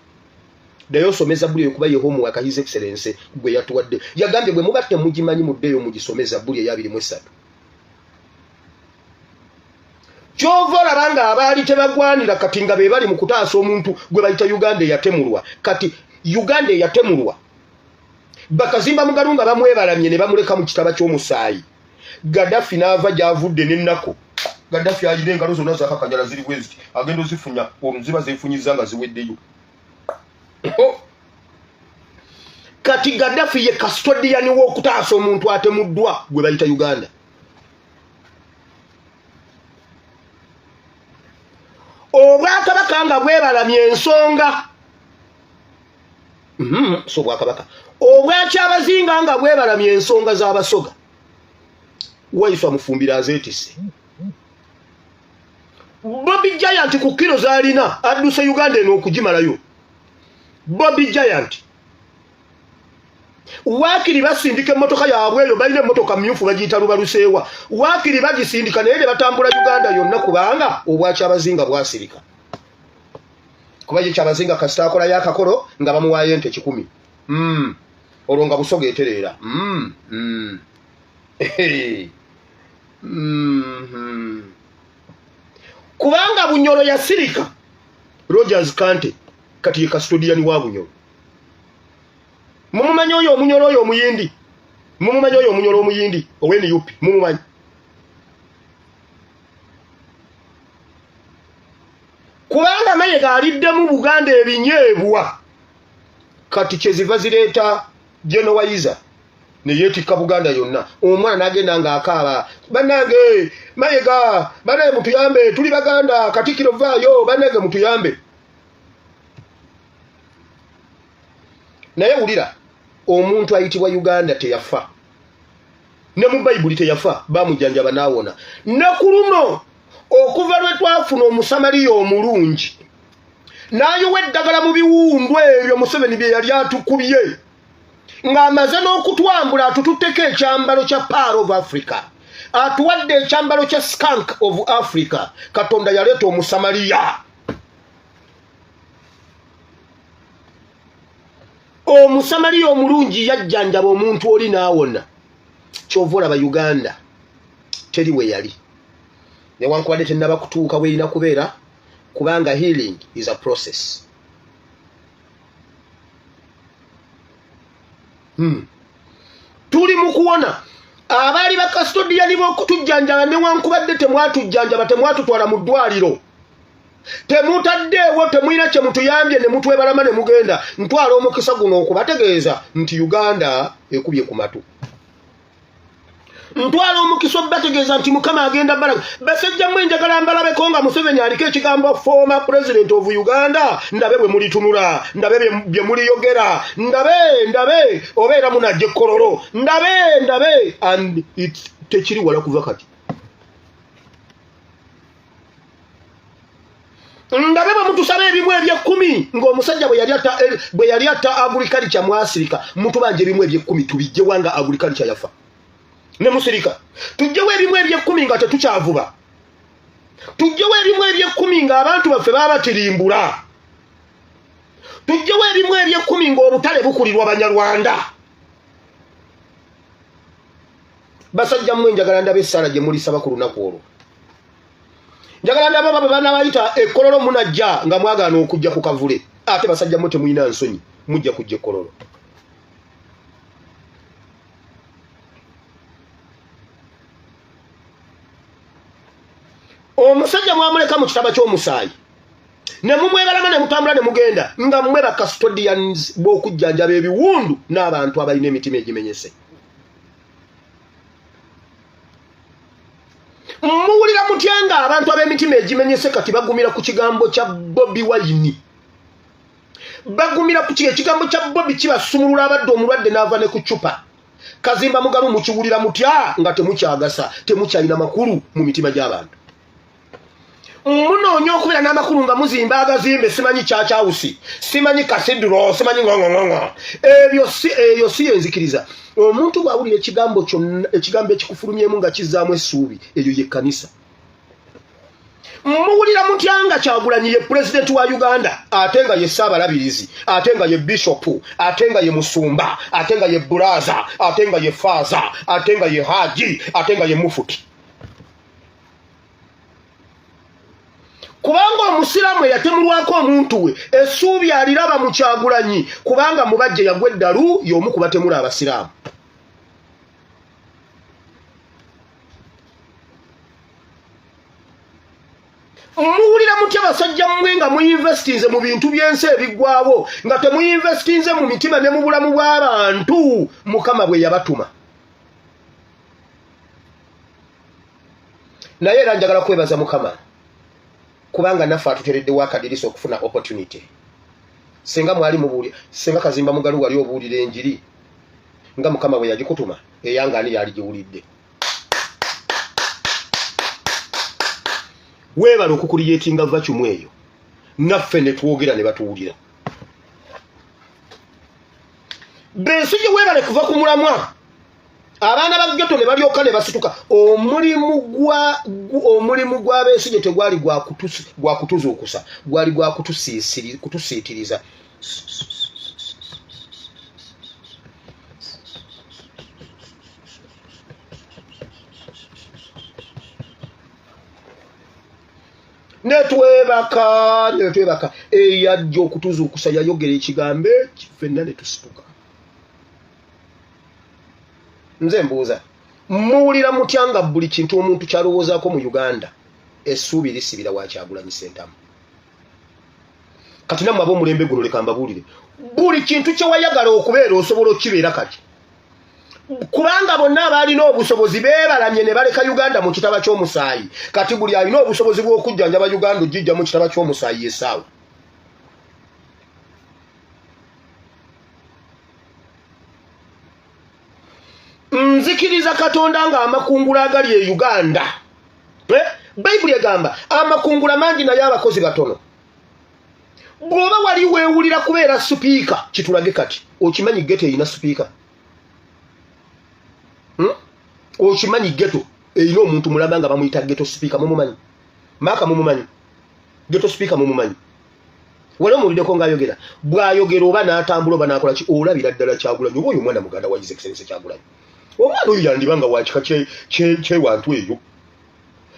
Ddayo someza Zabbuli kuba Yehova His Excellency gwe yatuwadde. Yagambye bwe mubatte mugimanyi muddeyo mugisomeza Zabbuli 23. Kyova labanga abaali tebagwanira kati nga be bali mu kutaasa omuntu gwe bayita Uganda yatemulwa. Kati Uganda yatemulwa. Bakazimba mugalunga bamwebalamye ne bamuleka mu kitaba ky'omusaayi. Gaddafi n'ava gy'avudde n'ennaku. Gaddafi alina engalo zonna zakakanyala ziri bweziti. Agenda ozifunya omuziba zeefunyiza nga ziweddeyo. Kati Gaddafi ye custodian w'okutaasa omuntu atemuddwa gwe bayita Uganda. Obwakabaka nga bwebalamye ensonga. So Bwakabaka. Obwakyabazinga nga bwebalamye ensonga z'abasoga. Wayifa mufumbira azeetise. Bobby Giant ku kilo zalina adduse Uganda eno okugimalayo. Bobby Giant. Wakiri basindika emmotoka yaabwe eyo balina emmotoka mmyufu bagiyita lubaluseewa. Wakiri bagisindika naye ne batambula Uganda yonna kubanga obwakyabazinga bwasirika. Kuba ye kyabazinga kasita akola yakakolo nga bamuwaayo ente 10. Olwo nga busoga etereera. Kubanga Bunyoro yasirika Rogers Kante kati ye custodian wa Bunyoro. Mumumanyi oyo Omunyoro oyo omuyindi. Mumumanyi oyo Omunyoro omuyindi oweni yupi mumumanyi. Kubanga Mayiga aliddemu Buganda ebinyeebwa kati kyeziva zireeta Genowayiza ne yeetikka Buganda yonna. Omwana n'agenda ng'akaaba bannange Mayiga banaye mutuyambe tuli Baganda Katikkiro vaayo bannange mutuyambe. Naye wulira omuntu ayitibwa Uganda teyafa. Ne mu Bayibuli teyafa bamujjanjaba n'awona. Ne ku luno okuva lwe twafuna Omusamaliya omulungi n'ayowa eddagala mu biwundu ebyo Museveni bye yali atukubye ng'amaze n'okutwambula atututteko ekyambalo kya Pearl of Africa atuwadde ekyambalo kya Skunk of Africa. Katonda yaleeta Omusamaliya. Omusamaliya omulungi yajjanjaba omuntu oli n'awona. Kyova olaba Uganda teri we yali. Newankubadde tennaba kutuuka weerina kubeera kubanga healing is a process. Tuli mu kuwona abaali bakastodiani b'okutujjanjaba newankubadde temwatujjanjaba temwatutwala mu ddwaliro. Temutaddeewo temuyina kye mutuyambye ne mutwebalama ne mugenda ntwala omukisa guno okubategeeza nti Uganda ekubye ku matu. Ntwala omukisa obategeeza nti Mukama agenda balaga. Basajja mmwe njagala mbalabeko nga Museveni aliko ekigambo former president of Uganda. Ndabe bwe mulitunula, ndabe bye muliyogera, ndabe obeera munajja ekkololo, ndabe and it tekiri wala kuva kati. Ndabe bwe mutusaba ebimu eby'ekkumi ng'omusajja bwe yali atta agriculture mu Afirika mutubanje ebimu eby'ekkumi tubijje wanga agriculture yafa. Ne musirika tujjewo ebimu eby'ekkumi nga tetukyavuba. Tujjewo ebimu eby'ekkumi ng'abantu baffe baba batirimbula. Tujjewo ebimu eby'ekkumi ng'obutale bukulirwa Banyarwanda. Basajja mmwe njagala ndabe essaala gye mulisaba ku lunaku olwo. Njagala ndabe baba banabayita ekkololo munajja nga mwagaana okujja ku kavule. Ate basajja mmwe temuyina nsonyi mujja kujja ekkololo. Omusajja mwamuleka mu kitaba ky'omusaayi ne mumwebalama ne mutambula ne mugenda nga mmwe ba custodians b'okujjanjaba ebiwundu n'abantu abalina emitima egimenyese. abantu ab'emitima egimenyese kati bagumira ku kigambo kya Bobi Wine. Bagumira ku kigambo kya Bobi kibasumulula abadde omulwadde n'ava ne ku cupa. Kazimba Mugalu mukiwulira mutya nga temukyagasa, temukyalina makulu mu mitima gy'abantu. Munoonya okubeera n'amakulu nga muzimba agazimbe, simanyi kyakyawusi, simanyi kasiduro, simanyi ngongongong'o. Eyo si enzikiriza. Omuntu bw'awulira ekigambo kyonna, ekigambo ekikufulumyemu nga kizzaamu essuubi, eyo ye kkanisa. Muwulira mutya nga Kyagulanyi ye President wa Uganda, ate nga ye Ssaabalabirizi, ate nga ye Bishop, ate nga ye Musumba, ate nga ye Buraza, ate nga ye Faaza, ate nga ye Haji, ate nga ye Mufuti. Kubanga omusiraamu yatemulwako omuntu we, essuubi aliraba mu Kyagulanyi, kubanga mubajje yagwa eddalu y'omu ku batemula abasiraamu. Muwulira mutya basajja mmwe nga muyinvestinze mu bintu by'ensi ebiggwawo, nga temuyinvestinze mu mitima ne mu bulamu bw'abantu Mukama bwe yabatuma. Naye era njagala kwebaza Mukama, kubanga naffe atutereddewo akadirisa okufuna opportunity. Senga mwali mubuulira, senga Kazimba Mugalu wali obuulira enjiri nga Mukama bwe yagikutuma, eyanga ani yali giwulidde. Weebala okukuliyetinga vacumu eyo, naffe ne twogera ne batuwulira. Besigye weebale kuva ku mulamwa, abaana ba ghetto ne balyoka ne basituka. Omulimu gwa Besigye tegwali gwa kutuzuukusa, gwali gwa kutusiitiriza. Netwebaka eyajja okutuzuukusa yayogera ekigambo ffenna ne tusituka. Nze mbuuza, muwulira mutya nga buli kintu omuntu kyalowoozaako mu Uganda essuubi lisibira wa Kyagulanyi Ssentamu? Kati nammwe ab'omulembe guno leka mbabuulire, buli kintu kye wayagala okubeera osobola okukibeera kati. Kubanga bonna abalina obusobozi beebalamye ne baleka Uganda mu kitaba ky'omusaayi. Kati buli alina obusobozi bw'okujjanjaba Uganda ojijja mu kitaba ky'omusaayi essaawa. Nzikiriza Katonda nga amakungula agali e Uganda. Bayibuli egamba amakungula mangi naye abakozi batono. Bw'oba wali weewulira kubeera supiika, kitulage kati. Okimanyi ghetto erina supiika? Okimanyi ghetto erina omuntu mulaba nga bamuyita ghetto speaker, mumumanyi? Maaka mumumanyi? Ghetto speaker mumumanyi? Wale omuliddeko ng'ayogera, bw'ayogera oba n'atambula oba n'akola ki, olabira ddala Kyagulanyi, oba oyo omwana muganda wa His Excellency Kyagulanyi. Omwana oyo yandiba nga wa kika ky'ewantu eyo.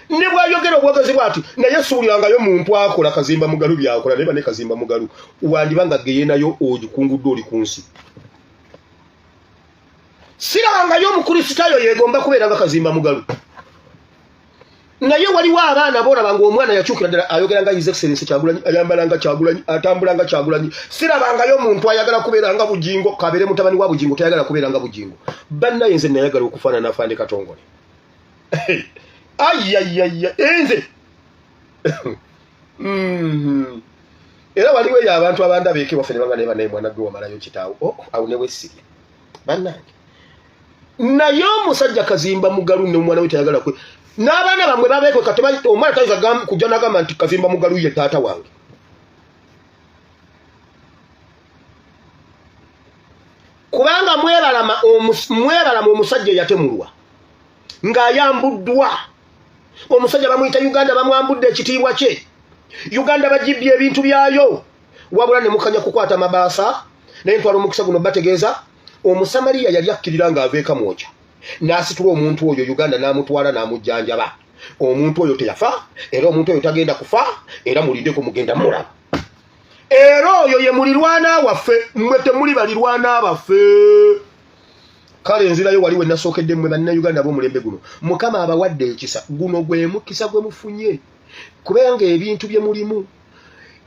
Ne bw'ayogera obwagazi bw'ati, naye suulirangayo muntu akola Kazimba Mugalu by'akola, naye bane Kazimba Mugalu wandiba nga geye nayo ogikungudde oli ku nsi. Sirangayo omukristaayo yeegomba kubeera nga Kazimba Mugalu. Naye waliwo abaana boolaba ng'omwana yakyukira ddala ayogera nga His Excellency Kyagulanyi, ayambala nga Kyagulanyi, atambula nga Kyagulanyi. Sirabangayo omuntu ayagala kubeera nga Bugingo, kabeere mutabani wa Bugingo, tayagala kubeera nga Bugingo. Bannaye nze nayagala okufaanana Afande Katongole. Ayayaya, enze! Era waliwo eyo abantu abandaba eke waffe ne banga naye bannaye mwana gwe wamalayo kitaawo. Awo ne weesirya. Bannange. Naye omusajja Kazimba Mugalu ne omwana we tayagala kwe. N'abaana bamwe babeekwe kati omwana tayinza kujja n'agamba nti Kazimba Mugalu ye taata wange. Kubanga mwebalama omusajja eyatemulwa ng'ayambuddwa. Omusajja bamuyita Uganda bamwambudde ekitiibwa kye. Uganda bagibbye ebintu byayo. Wabula ne mukanya kukwata mabaasa naye ntwala omukisa guno bategeeza Omusamaliya yali akkirira ng'aveeka mwoja. N'asitula omuntu oyo Uganda n'amutwala n'amujjanjaba. Omuntu oyo teyafa, era omuntu oyo tagenda kufa, era mulindeko mugenda mulaba. Era oyo ye mulirwana waffe, mmwe temuli balirwana baffe. Kale nzirayo waliwo nasookedde mmwe bannayuganda b'omulembe guno. Mukama abawadde ekisa, guno gwe mukisa gwe mufunye. Kubanga ebintu bye mulimu,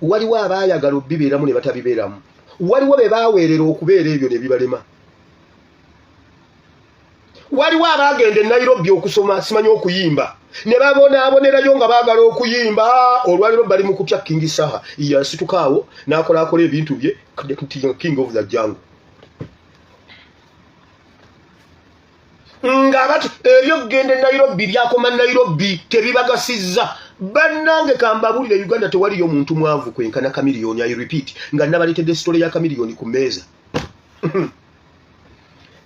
waliwo abaayagala obbibeeramu ne batabibeeramu. Waliwo be baaweerera okubeera ebyo ne bibalema. waliwo abagenda e Nairobi okusoma simanyi okuyimba ne babonerayo nga baagala okuyimba olwaliro bali mu kutya King Saha yasitukaawo n'akola ebintu bye king of the jungle ng'abati ebyokugenda e Nairobi byakoma Nairobi tebibagasizza bannange kambabulire Uganda tewaliyo muntu mwavu kwenkana Chameleone. I repeat nga nabaleetedde story ya Chameleone ku mmeeza.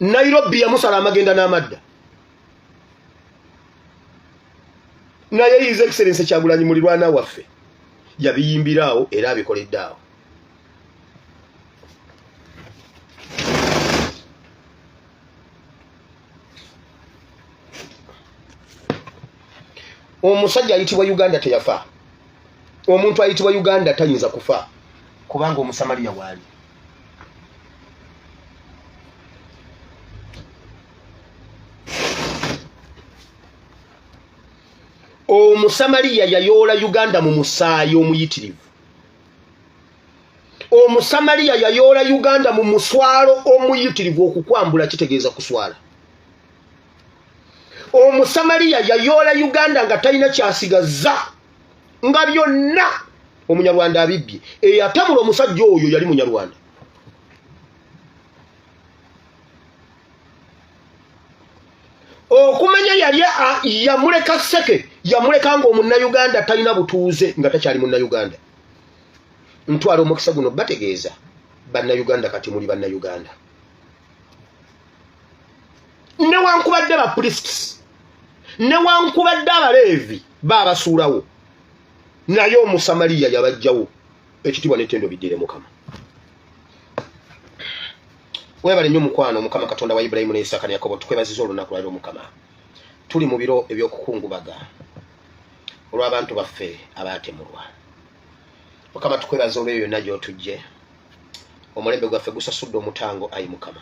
Nairobi yamusala amagenda n'amadda naye His Excellency Kyagulanyi mulirwana waffe yabiyimbiraawo era abikoledde awo. Omusajja ayitibwa Uganda teyafa. Omuntu ayitibwa Uganda tayinza kufa kubanga Omusamaliya waali. Omusamaliya yayoola Uganda mu musaayi omuyitirivu. Omusamaliya yayoola Uganda mu muswalo omuyitirivu. Okukwambula kitegeeza kuswala. Omusamaliya yayoola Uganda nga talina kyasigaza nga byonna Omunyarwanda abibbye. Eyatamula omusajja oyo yali Munyarwanda. Okumanya yali yamuleka Seke yamuleka nga Omunnayuganda talina butuuze nga takyali Munnayuganda. Ntwala omukisa guno bategeeza Bannayuganda kati muli Bannayuganda. Newankubadde ba priests newankubadde abaleevi baabasuulawo naye Omusamaliya yabajjawo. Ekitibwa n'ettendo biddire Mukama. Webale nnyo mukwano Mukama Katonda wa Ibrahimu ne Isaaka ne Yakobo tukwebaziza olunaku lwaleero Mukama. Tuli mu biro eby'okukungubaga olw'abantu baffe abaatemulwa. Mukama tukwebaza olw'eyo yonna gy'otujje. Omulembe gwaffe gusasudde omutango ayi Mukama.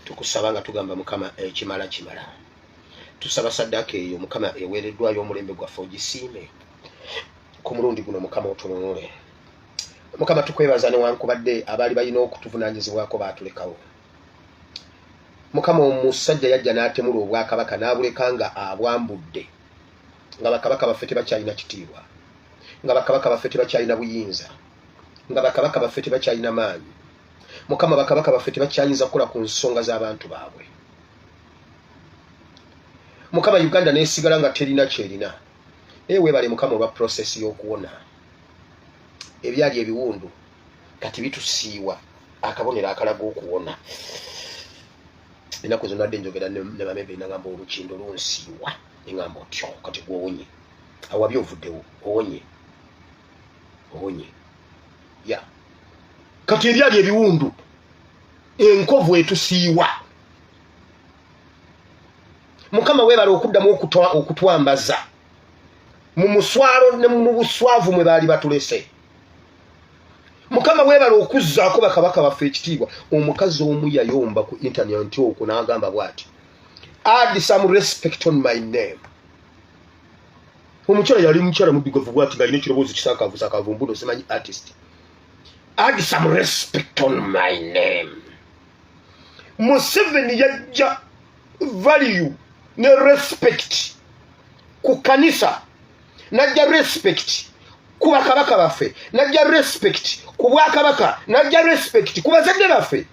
Tukusaba nga tugamba Mukama ekimala kimala. Tusaba saddaaka eyo Mukama eweereddwayo omulembe gwaffe ogisiime. Ku mulundi guno Mukama otununule. Mukama tukwebaza newankubadde abaali balina okutuvunaanyizibwako baatulekawo. Mukama omusajja yajja n'atemula obwakabaka n'abuleka nga abwambudde. Nga bakabaka baffe tebakyalina kitiibwa. Nga bakabaka baffe tebakyalina buyinza. Nga bakabaka baffe tebakyalina maanyi. Mukama bakabaka baffe tebakyayinza kukola ku nsonga z'abantu baabwe. Mukama Uganda neesigala nga terina kyerina. Weebale Mukama olwa process y'okuwona. Ebyali ebiwundu kati bitusiiwa akabonero akalaga okuwona. Ennaku zonna dde njogera ne bamebe nagamba olukindo lunsiiwa engamba otyo kati gwowonye. Awabi ovuddewo owonye. Ya. Kati ebyali ebiwundu enkovu etusiiwa. Mukama weebale okuddamu okutwambaza mu muswalo ne mu buswavu mwe baali batulese. Mukama weebale okuzzaako bakabaka baffe ekitiibwa. Omukazi omu yayomba ku internet okwo n'agamba bw'ati, add some respect on my name. Omukyala yali mukyala muddugavu bw'ati ng'alina ekirowoozo kisaakaavu mbuno simanyi artist. Add some respect on my name. Museveni yajja value ne respect ku kanisa, najja respect ku bakabaka baffe, najja respect ku bwakabaka, najja respect ku bazadde baffe.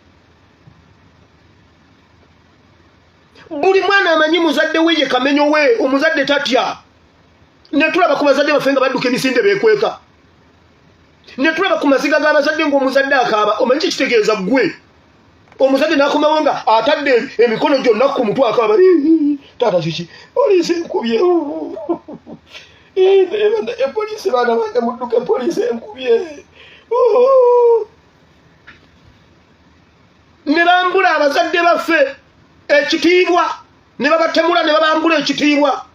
Buli mwana amanyi muzadde we ye kamenyo we, omuzadde tatya. Ne tulaba ku bazadde baffe nga badduka emisinde beekweka. Ne tulaba ku maziga g'abazadde ng'omuzadde akaaba. Omanyi kitegeeza ggwe omuzadde n'akomawo nga atadde emikono gyonna ku mutwe akaaba. Taata kiki poliisi enkubye. Poliisi baana bange mudduke poliisi enkubye. Ne bambula abazadde baffe ekitiibwa, ne babatemula ne babambula ekitiibwa.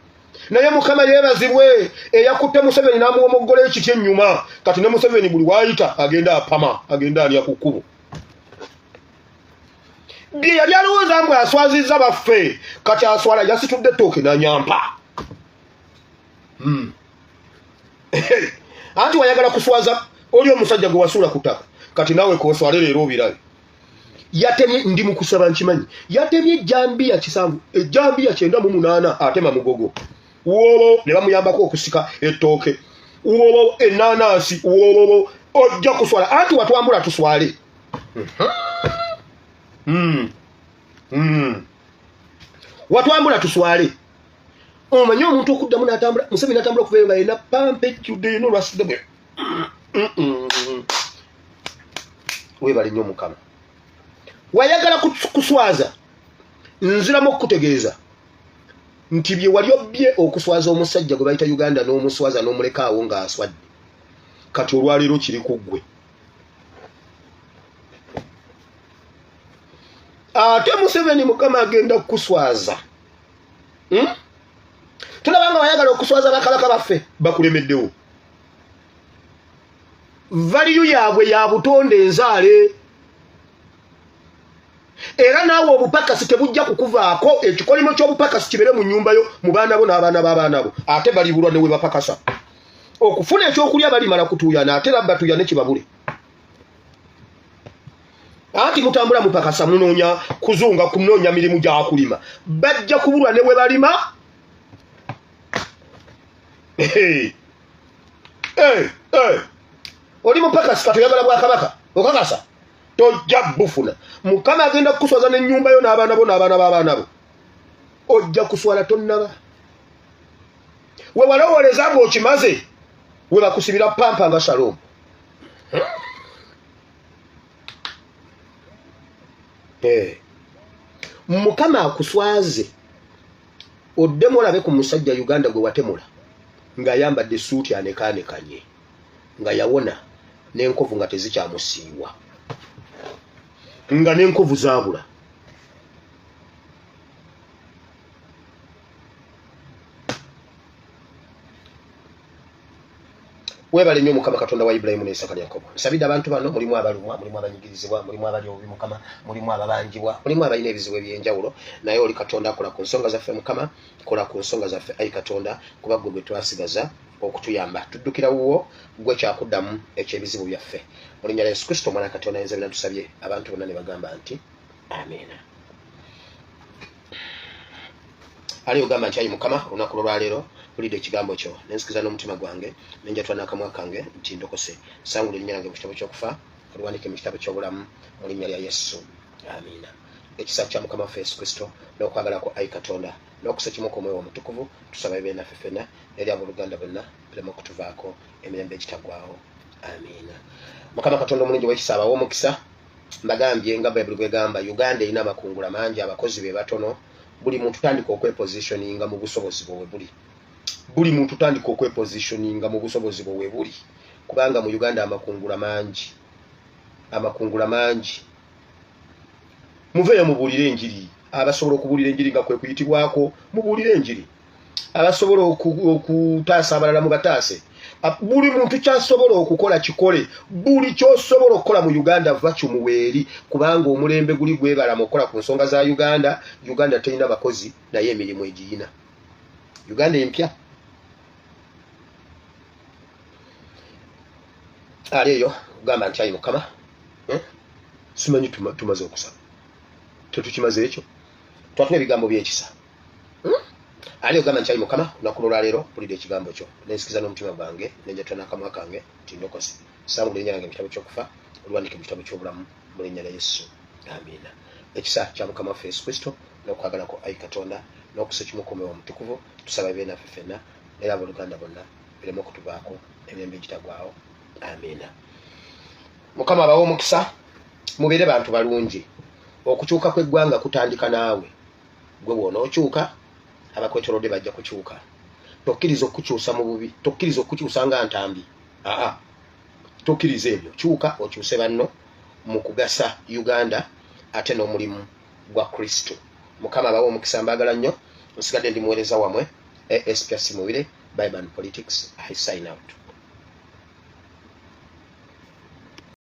Naye Mukama yeebazibwe eyakutte Museveni n'amuwa omuggolo ekiti ennyuma. Kati ne Museveni buli wayita agenda apama, agenda alya ku kkubo. Bye yali alowooza mbu aswazizza baffe kati aswala yasitudde ettooke n'anyampa. Anti wayagala kuswaza oli omusajja gwe wasuula ku ttaka kati naawe k'oswale leero obirabe. yatemye ndi mukusaba nkimanyi yatemye ejjambiya 7 ejjambiya 98 atema mugogo wobo ne bamuyambako okusika ettooke wobo enanasi wobo ojja kuswala anti watwambula tuswale watwambula tuswale omanyi omuntu okuddamu n'atambula Museveni n'atambula okuva nga yena pampa ejjudde eno lwasidde webale nnyo Mukama wayagala kuswaza nziramu okutegeeza nti bye wali obbye okuswaza omusajja gwe bayita Uganda n'omuswaza n'omulekaawo ng'aswadde kati olwaleero kiri ku ggwe ate Museveni Mukama agenda kukuswaza tulabanga wayagala okuswaza bakabaka baffe bakulemeddewo valiyu yaabwe ya butonde enzaale era naawe obupakasi tebujja kukuvaako ekikolimo ky'obupakasi kibere mu nnyumba yo mu baana bo n'abaana b'abaana bo ate balibulwa ne we bapakasa okufuna ekyokulya balimala kutuuyana ate labba tuyane kibabule anti mutambula mupakasa munoonya kuzunga kunoonya mirimu gya kulima bajja kubulwa ne we balima oli mupakasi katoyagala bwakabaka okakasa tojja bufuna Mukama agenda kukuswaza n'ennyumba yo n'abaana bo n'abaana b'abaana bo ojja kuswala tonnaba we walowoleza ng'okimaze we bakusibira pampa nga Shalom Mukama akuswaze oddemu olabe ku musajja Uganda gwe watemula ng'ayambadde suuti anekaanekanye nga yawona n'enkovu nga tezikyamusiiwa nga n'enkovu zaabula webale nnyo Mukama Katonda wa Ibulayimu ne Isaaka ne Yakobo nsabidde abantu bano mulimu abalumwa mulimu abanyigirizibwa mulimu abali obubi Mukama mulimu ababanjibwa mulimu abalina ebizibu ebyenjawulo naye oli Katonda akola ku nsonga zaffe Mukama kola ku nsonga zaffe ayi Katonda kuba gwe gwe twasigaza okutuyamba tuddukira wuwo gwe kyakuddamu ekyebizibu byaffe mu linnya lya Yesu Kristo omwana Katonda yenze bina tusabye abantu bonna ne bagamba nti amiina ali ogamba nti ayi Mukama olunaku lwaleero ulide ekigambo kyo nensikiza n'omutima gwange nenjatwa n'akamwa kange nti ndokose sangula erinnya lyange mu kitabo ky'okufa oliwanike mu kitabo ky'obulamu mu linnya lya Yesu amiina ekisa kya Mukama waffe Yesu Kristo n'okwagala kwa ayi Katonda n'okusekimu kw'Omwoyo Omutukuvu tusaba ebibe naffe ffenna n'eri abooluganda bonna bireme okutuvaako emirembe egitagwawo amiina Mukama Katonda omulungi w'ekisa abawa omukisa mbagambye nga Bayibuli bw'egamba Uganda erina amakungula mangi abakozi be batono buli muntu tandika okwepositioninga mu busobozi bwe buli muntu tandika okwepositioninga mu busobozi bwe buli kubanga mu Uganda amakungula mangi muveyo mubuulire enjiri abasobola okubuulira enjiri nga kwe kuyitibwako mubuulire enjiri abasobola okutaasa abalala mu bataase buli muntu kyasobola okukola kikole buli kyosobola okukola mu Uganda va kimuweeri kubanga omulembe guli gwebala mu okukola ku nsonga za Uganda terina bakozi naye emirimu egiyina Uganda empya ali eyo kugamba nti ayi Mukama simanyi tumaze okusaba tetukimaze ekyo twatuna ebigambo by'ekisa ali ogamba nti ayi Mukama olunaku lwaleero bulidde ekigambo kyo nensikiza n'omutima gwange nenjatula n'akamwa kange nti ndokose sangula erinnya lyange mu kitabo ky'okufa oliwanike mu kitabo ky'obulamu mu linnya lya Yesu amiina ekisa kya Mukama waffe Yesu Kristo n'okwagala ko ayi Katonda n'okusekimu kw'Omwoyo Omutukuvu tusaba ebibe naffe ffenna era abooluganda bonna bireme okutuvaako emirembe egitagwawo amiina Mukama abawe omukisa mubeere bantu balungi okukyuka kw'eggwanga kutandika naawe gwe bw'onookyuka abakwetolodde bajja kukyuka tokkiriza okukyusa mu bubi tokkiriza okukyusa nga ntambi tokkiriza ebyo kyuka okyuse banno mu kugasa Uganda ate n'omulimu gwa Kristo Mukama abawe omukisa mbagala nnyo nsigadde ndi muweereza wamwe ASP Mubire Bible and Politics I sign out.